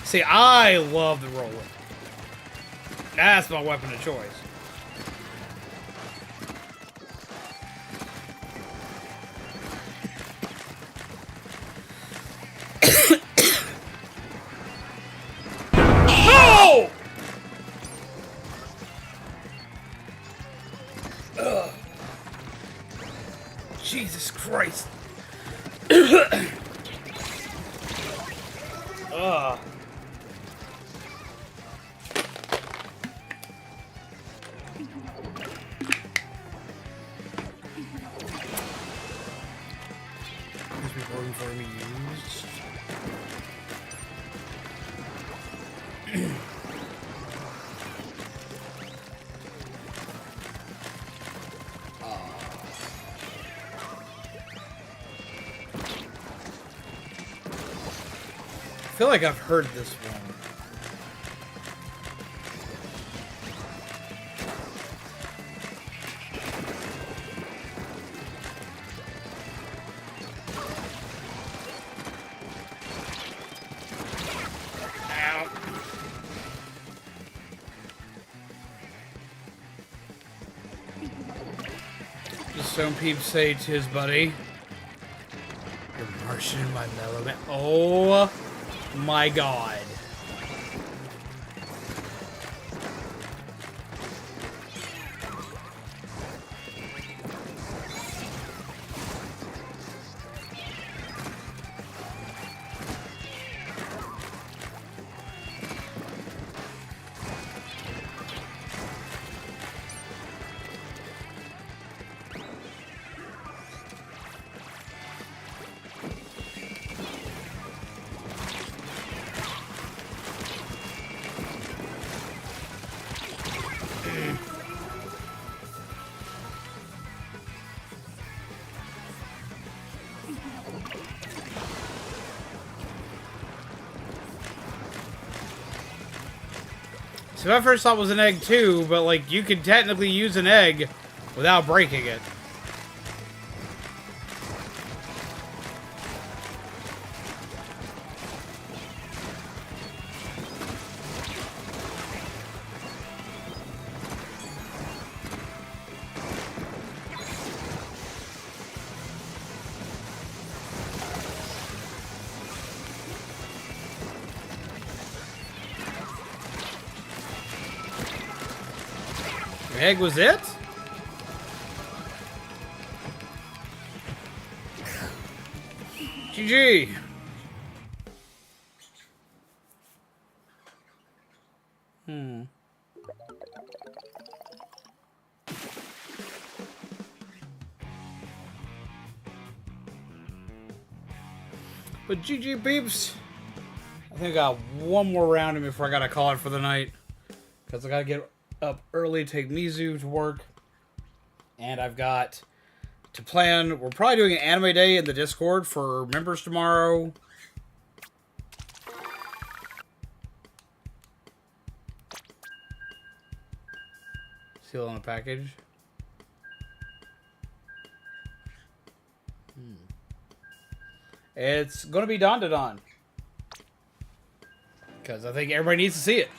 See, I love the roller. That's my weapon of choice. No! Ugh. Jesus Christ. Ugh. For me used. I feel like I've heard this one. Some peeps say to his buddy, "You're Martian in my element." Oh my God. So I first thought it was an egg too, but like you could technically use an egg without breaking it. Egg was it? GG. But GG peeps. I think I got one more round in before I gotta call it for the night. Because I gotta get up early, take Mizu to work. And I've got to plan. We're probably doing an anime day in the Discord for members tomorrow. Seal on a package. It's gonna be Don to Don. Because I think everybody needs to see it.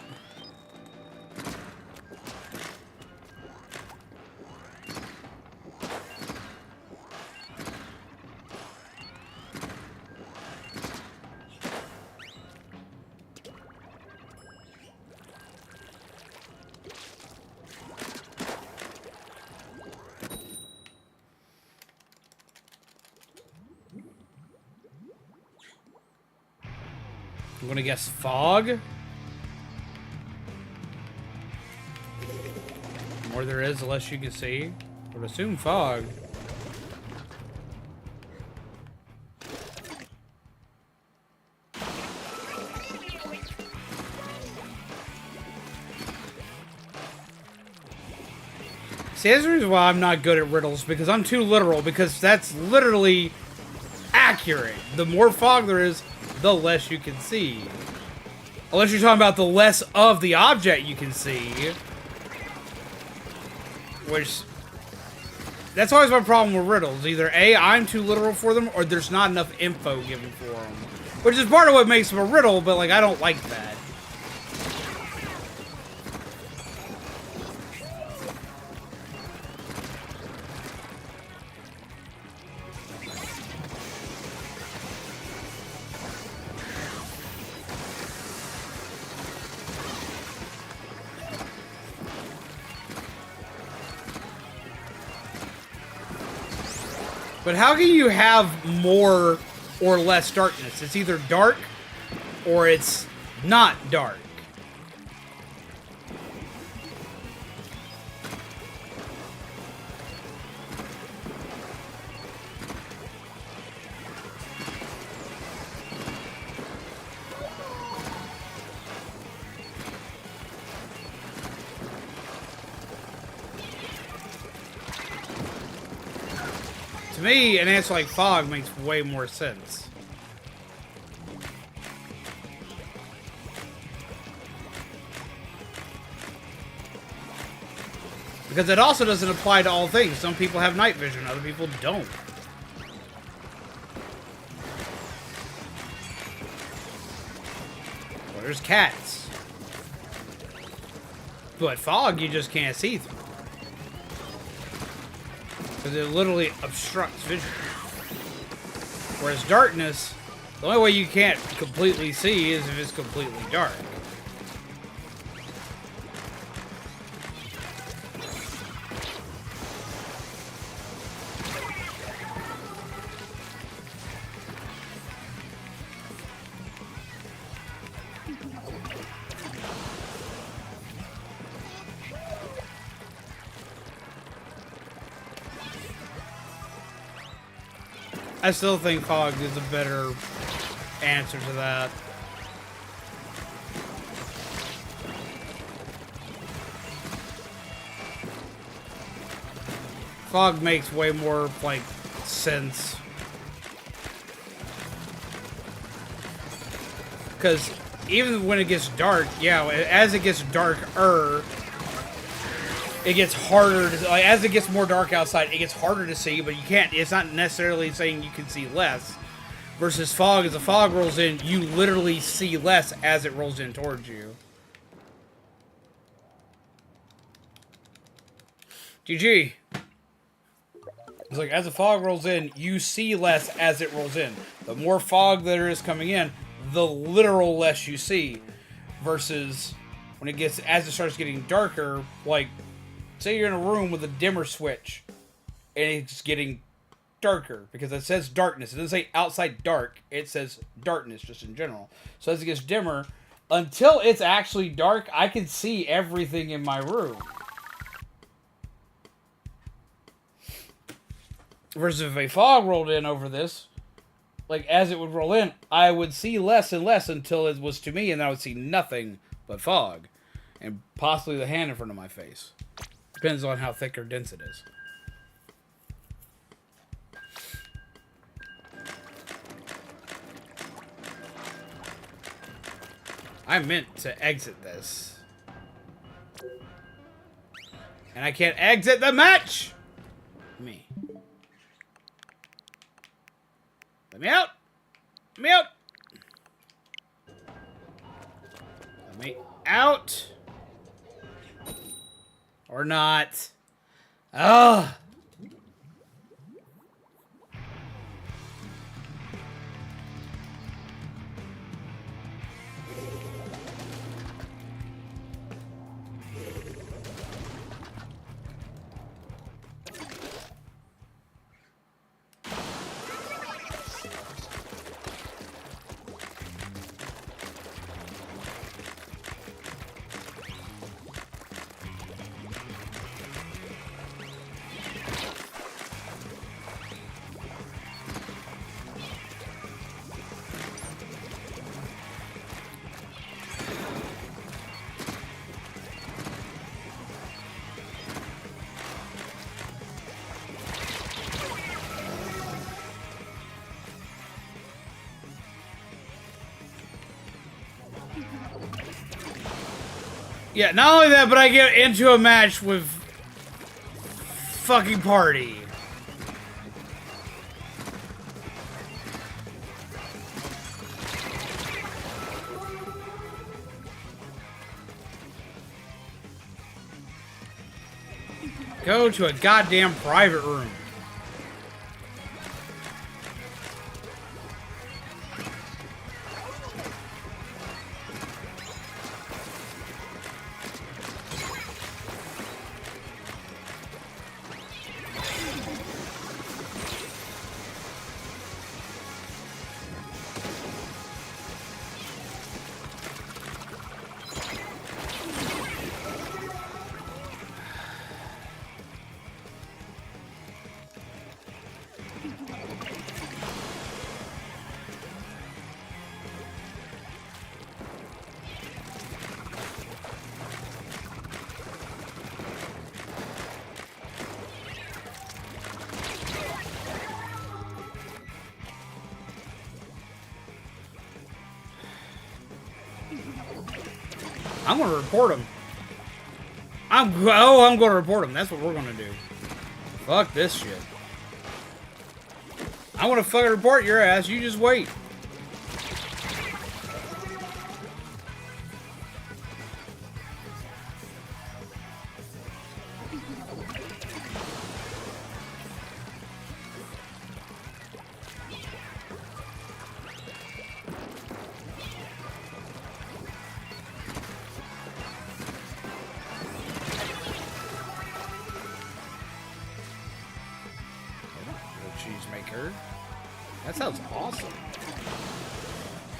I'm gonna guess fog. The more there is, the less you can see. I would assume fog. See, that's the reason why I'm not good at riddles, because I'm too literal, because that's literally accurate. The more fog there is, the less you can see. Unless you're talking about the less of the object you can see. Which, that's always my problem with riddles. Either A, I'm too literal for them, or there's not enough info given for them. Which is part of what makes them a riddle, but like, I don't like that. But how can you have more or less darkness? It's either dark or it's not dark. To me, an answer like fog makes way more sense. Because it also doesn't apply to all things. Some people have night vision, other people don't. Well, there's cats. But fog, you just can't see through. Because it literally obstructs vision. Whereas darkness, the only way you can't completely see is if it's completely dark. I still think fog is a better answer to that. Fog makes way more, like, sense. Because even when it gets dark, yeah, as it gets darker, it gets harder to, like, as it gets more dark outside, it gets harder to see, but you can't, it's not necessarily saying you can see less. Versus fog, as the fog rolls in, you literally see less as it rolls in towards you. GG. It's like, as the fog rolls in, you see less as it rolls in. The more fog there is coming in, the literal less you see. Versus, when it gets, as it starts getting darker, like, say you're in a room with a dimmer switch, and it's getting darker, because it says darkness. It doesn't say outside dark, it says darkness, just in general. So as it gets dimmer, until it's actually dark, I can see everything in my room. Versus if a fog rolled in over this, like, as it would roll in, I would see less and less until it was to me, and then I would see nothing but fog. And possibly the hand in front of my face. Depends on how thick or dense it is. I meant to exit this. And I can't exit the match! Me. Let me out! Let me out! Let me out! Or not. Ugh! Yeah, not only that, but I get into a match with fucking party. Go to a goddamn private room. I'm gonna report him. I'm gonna report him. That's what we're gonna do. Fuck this shit. I'm gonna fucking report your ass. You just wait. Cheesemaker. That sounds awesome.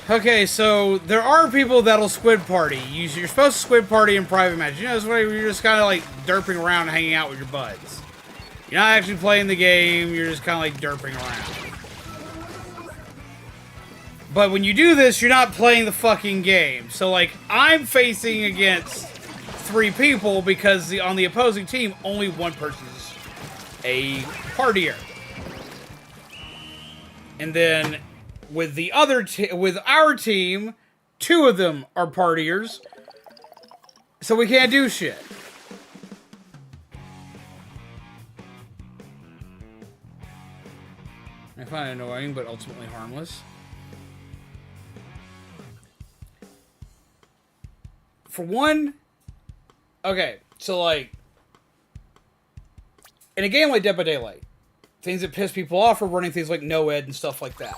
Okay, so there are people that'll squid party. You're supposed to squid party in private matches. You know, it's where you're just kind of like derping around and hanging out with your buds. You're not actually playing the game, you're just kind of like derping around. But when you do this, you're not playing the fucking game. So, like, I'm facing against 3 people because on the opposing team, only one person's a partier. And then with the other with our team, 2 of them are partiers. So we can't do shit. I find it annoying, but ultimately harmless. For one, okay, so like in a game like Dead by Daylight, things that piss people off are running things like no-ed and stuff like that.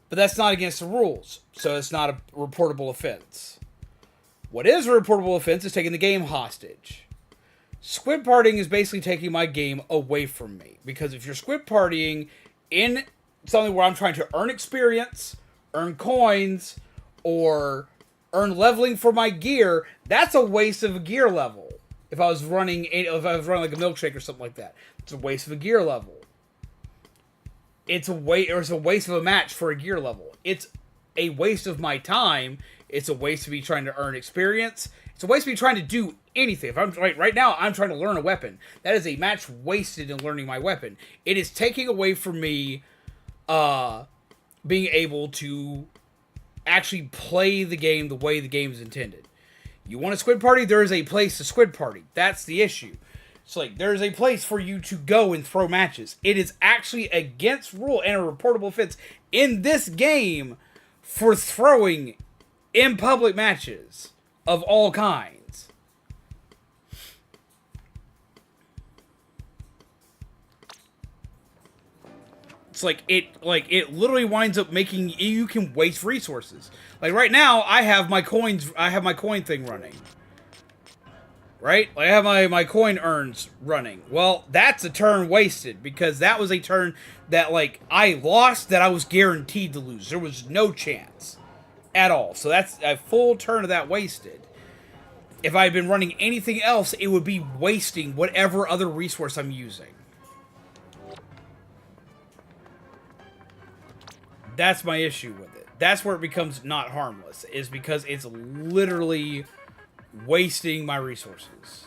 But that's not against the rules, so it's not a reportable offense. What is a reportable offense is taking the game hostage. Squid partying is basically taking my game away from me. Because if you're squid partying in something where I'm trying to earn experience, earn coins, or earn leveling for my gear, that's a waste of a gear level. If I was running like a milkshake or something like that, it's a waste of a gear level. It's a waste of a match for a gear level. It's a waste of my time. It's a waste of me trying to earn experience. It's a waste of me trying to do anything. If I'm right now, I'm trying to learn a weapon. That is a match wasted in learning my weapon. It is taking away from me, being able to actually play the game the way the game is intended. You want a squid party? There is a place to squid party. That's the issue. It's like, there is a place for you to go and throw matches. It is actually against rule and a reportable offense in this game for throwing in public matches of all kinds. It's like it literally winds up making you can waste resources. Like right now, I have my coin thing running. Right? Like I have my coin earns running. Well, that's a turn wasted because that was a turn that like I lost that I was guaranteed to lose. There was no chance at all. So that's a full turn of that wasted. If I had been running anything else, it would be wasting whatever other resource I'm using. That's my issue with it. That's where it becomes not harmless, is because it's literally wasting my resources.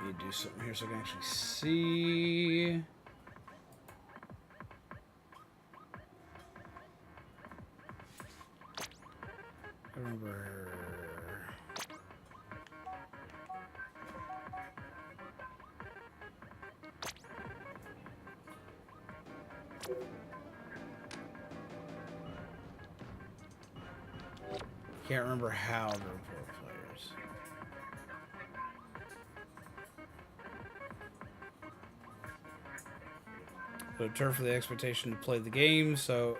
need to do something here so I can actually see. I remember. Can't remember how to report players. But turf for the expectation to play the game, so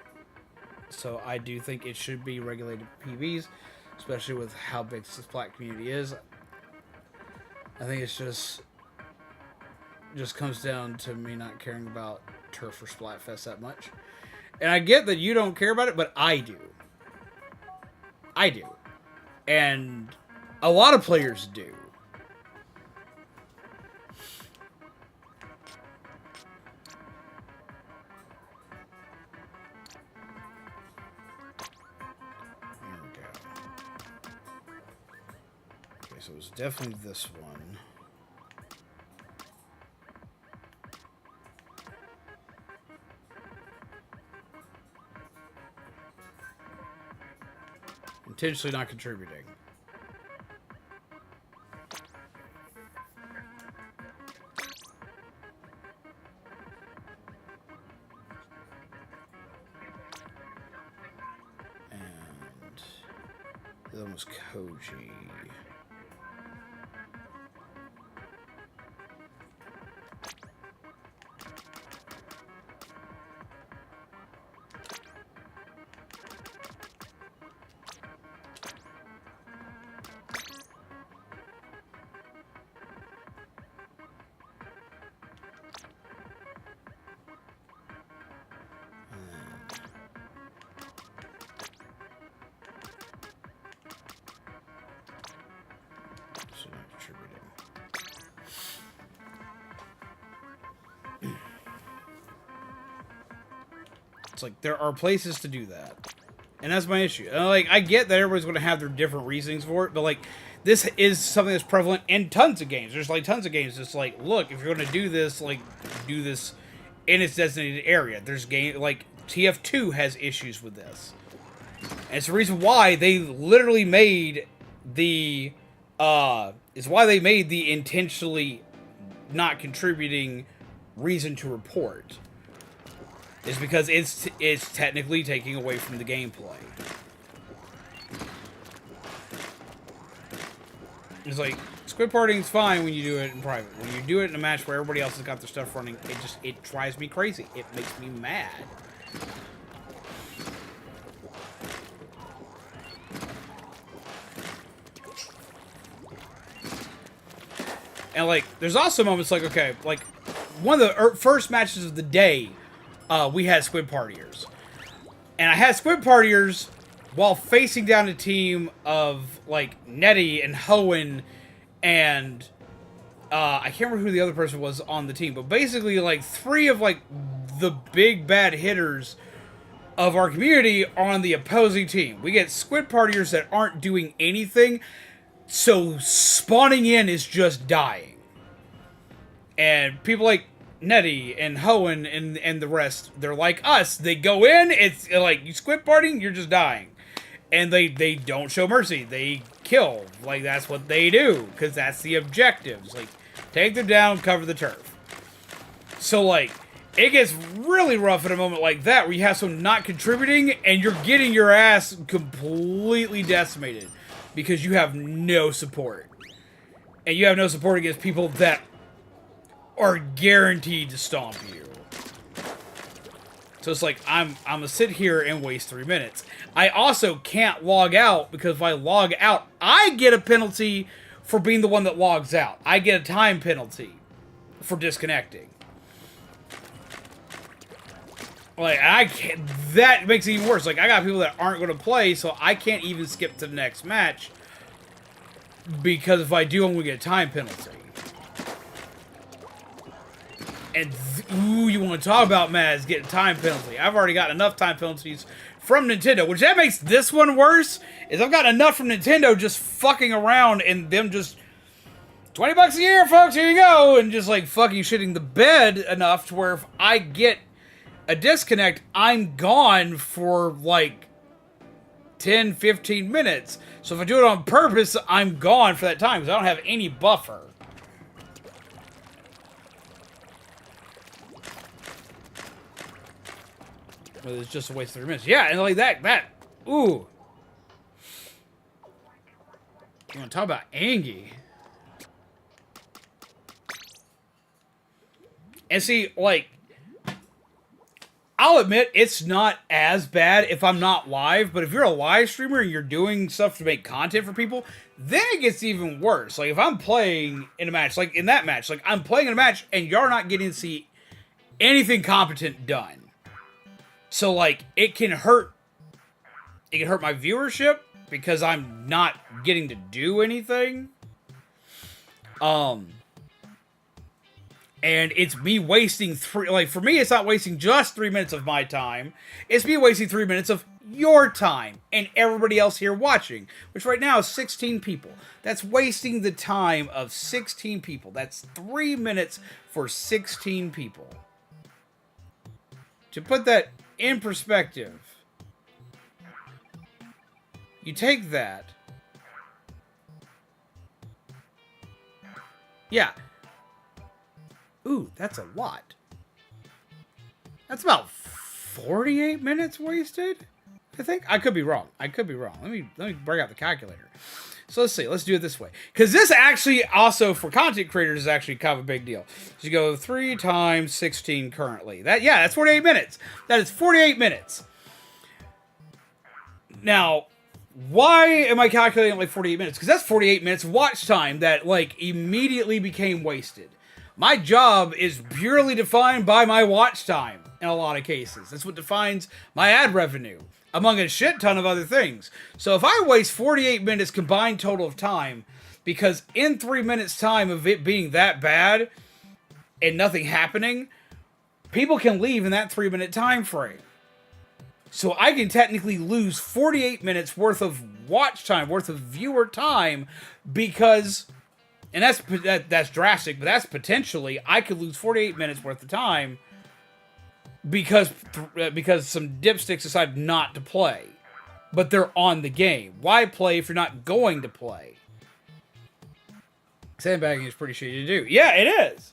I do think it should be regulated PBs, especially with how big the Splat community is. I think it's just comes down to me not caring about turf for Splatfest that much. And I get that you don't care about it, but I do. I do. And a lot of players do. There we go. Okay, so it was definitely this one. Intentionally not contributing. And the other one was Koji. It's like there are places to do that, and that's my issue. Like, I get that everybody's going to have their different reasonings for it, but like, this is something that's prevalent in tons of games. There's like tons of games. It's like, look, if you're going to do this, like, do this in its designated area. There's game like TF2 has issues with this, and it's the reason why they literally made the intentionally not contributing reason to report. Is because it's technically taking away from the gameplay. It's like, squid partying's fine when you do it in private. When you do it in a match where everybody else has got their stuff running, it drives me crazy. It makes me mad. And like, there's also moments like, okay, like, one of the first matches of the day, we had squid partiers. And I had squid partiers while facing down a team of, like, Nettie and Hoenn and, I can't remember who the other person was on the team, but basically, like, three of, like, the big bad hitters of our community are on the opposing team. We get squid partiers that aren't doing anything, so spawning in is just dying. And people like Nettie and Hoenn and the rest, they're like us. They go in, it's like, you squid partying, you're just dying. And they don't show mercy. They kill. Like, that's what they do, because that's the objectives. Like, take them down, cover the turf. So, like, it gets really rough at a moment like that, where you have someone not contributing, and you're getting your ass completely decimated, because you have no support. And you have no support against people that are guaranteed to stomp you. So it's like, I'm gonna sit here and waste 3 minutes. I also can't log out, because if I log out, I get a penalty for being the one that logs out. I get a time penalty for disconnecting. Like, I can't, that makes it even worse. Like, I got people that aren't going to play, so I can't even skip to the next match, because if I do, I'm going to get a time penalty. And, ooh, you want to talk about Maz getting a time penalty. I've already got enough time penalties from Nintendo, which that makes this one worse, is I've got enough from Nintendo just fucking around and them just $20 a year, folks, here you go. And just like fucking shitting the bed enough to where if I get a disconnect, I'm gone for like 10, 15 minutes. So if I do it on purpose, I'm gone for that time because I don't have any buffer. Well, it's just a waste of 3 minutes. Yeah, and like that. Ooh. You want to talk about Angie? And see, like, I'll admit it's not as bad if I'm not live, but if you're a live streamer and you're doing stuff to make content for people, then it gets even worse. Like, if I'm playing in a match, like in that match, like I'm playing in a match and you're not getting to see anything competent done. So, like, it can hurt my viewership because I'm not getting to do anything. And it's me wasting for me, it's not wasting just 3 minutes of my time. It's me wasting 3 minutes of your time and everybody else here watching, which right now is 16 people. That's wasting the time of 16 people. That's 3 minutes for 16 people. To put that in perspective, you take that. Yeah. Ooh, that's a lot. That's about 48 minutes wasted, I think. I could be wrong. Let me break out the calculator. So let's see. Let's do it this way. Because this actually also, for content creators, is actually kind of a big deal. So you go 3 times 16 currently. That's 48 minutes. That is 48 minutes. Now, why am I calculating like 48 minutes? Because that's 48 minutes of watch time that like immediately became wasted. My job is purely defined by my watch time in a lot of cases. That's what defines my ad revenue, among a shit ton of other things. So if I waste 48 minutes combined total of time, because in 3 minutes time of it being that bad and nothing happening, people can leave in that 3 minute time frame. So I can technically lose 48 minutes worth of watch time, worth of viewer time, because, and that's drastic, but that's potentially, I could lose 48 minutes worth of time because some dipsticks decide not to play. But they're on the game. Why play if you're not going to play? Sandbagging is pretty shitty to do. Yeah, it is.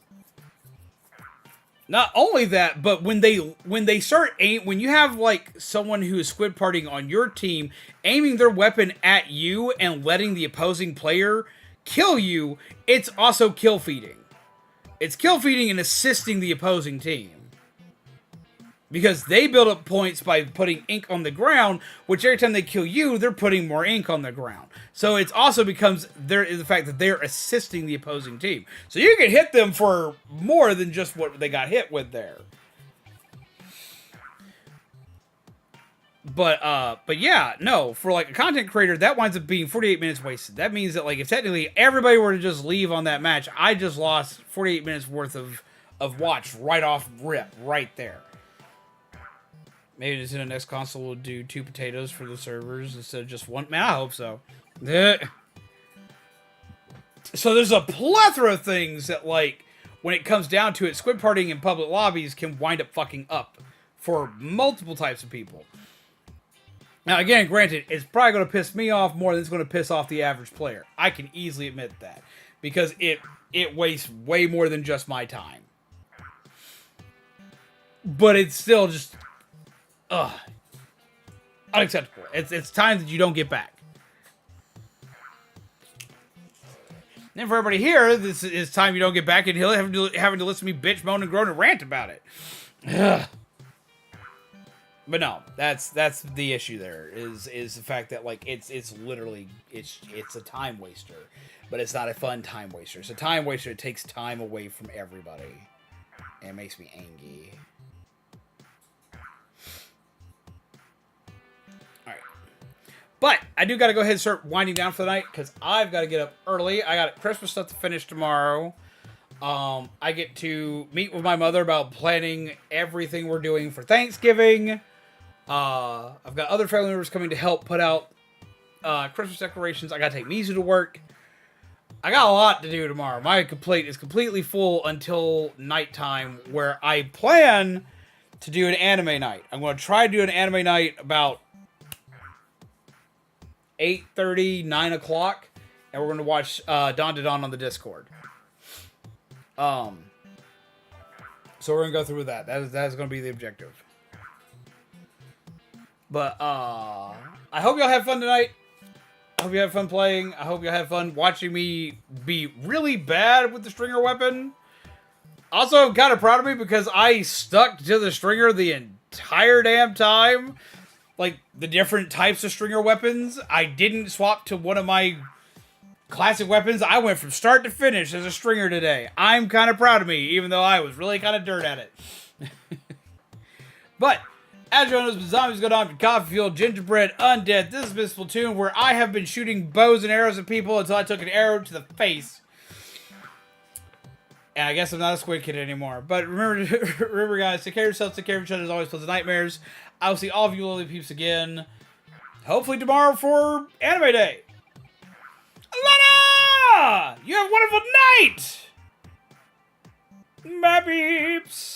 Not only that, but when they start when you have like someone who is squid partying on your team, aiming their weapon at you and letting the opposing player kill you, it's also kill feeding. It's kill feeding and assisting the opposing team. Because they build up points by putting ink on the ground, which every time they kill you, they're putting more ink on the ground. So it also becomes the fact that they're assisting the opposing team. So you can hit them for more than just what they got hit with there. But yeah, no, for like a content creator, that winds up being 48 minutes wasted. That means that like if technically everybody were to just leave on that match, I just lost 48 minutes worth of watch right off rip, right there. Maybe Nintendo next console will do 2 potatoes for the servers instead of just 1. Man, I hope so. So there's a plethora of things that, like, when it comes down to it, squid partying in public lobbies can wind up fucking up for multiple types of people. Now, again, granted, it's probably going to piss me off more than it's going to piss off the average player. I can easily admit that. Because it wastes way more than just my time. But it's still just... unacceptable. It's time that you don't get back. And for everybody here, this is time you don't get back, and he'll having to listen to me bitch, moan, and groan and rant about it. Ugh. But no, that's the issue. There is the fact that like it's literally it's a time waster, but it's not a fun time waster. It's a time waster. It takes time away from everybody, and it makes me angry. But I do got to go ahead and start winding down for the night because I've got to get up early. I got Christmas stuff to finish tomorrow. I get to meet with my mother about planning everything we're doing for Thanksgiving. I've got other family members coming to help put out Christmas decorations. I got to take Mizu to work. I got a lot to do tomorrow. My plate is completely full until nighttime, where I plan to do an anime night. I'm going to try to do an anime night about 8:30, 9 o'clock, and we're going to watch Dawn to Dawn on the Discord. So we're going to go through with that. That is going to be the objective. But I hope y'all have fun tonight. I hope you had fun playing. I hope you had fun watching me be really bad with the stringer weapon. Also, I'm kind of proud of me because I stuck to the stringer the entire damn time. Like, the different types of stringer weapons. I didn't swap to one of my classic weapons. I went from start to finish as a stringer today. I'm kind of proud of me, even though I was really kind of dirt at it. But as you know, zombies go on, coffee fuel, gingerbread, undead. This has been Splatoon, where I have been shooting bows and arrows at people until I took an arrow to the face. And I guess I'm not a squid kid anymore. But remember guys, take care of yourselves, take care of each other, as always, pleasant nightmares. I will see all of you lovely peeps again. Hopefully tomorrow for Anime Day. Alanna! You have a wonderful night! My peeps!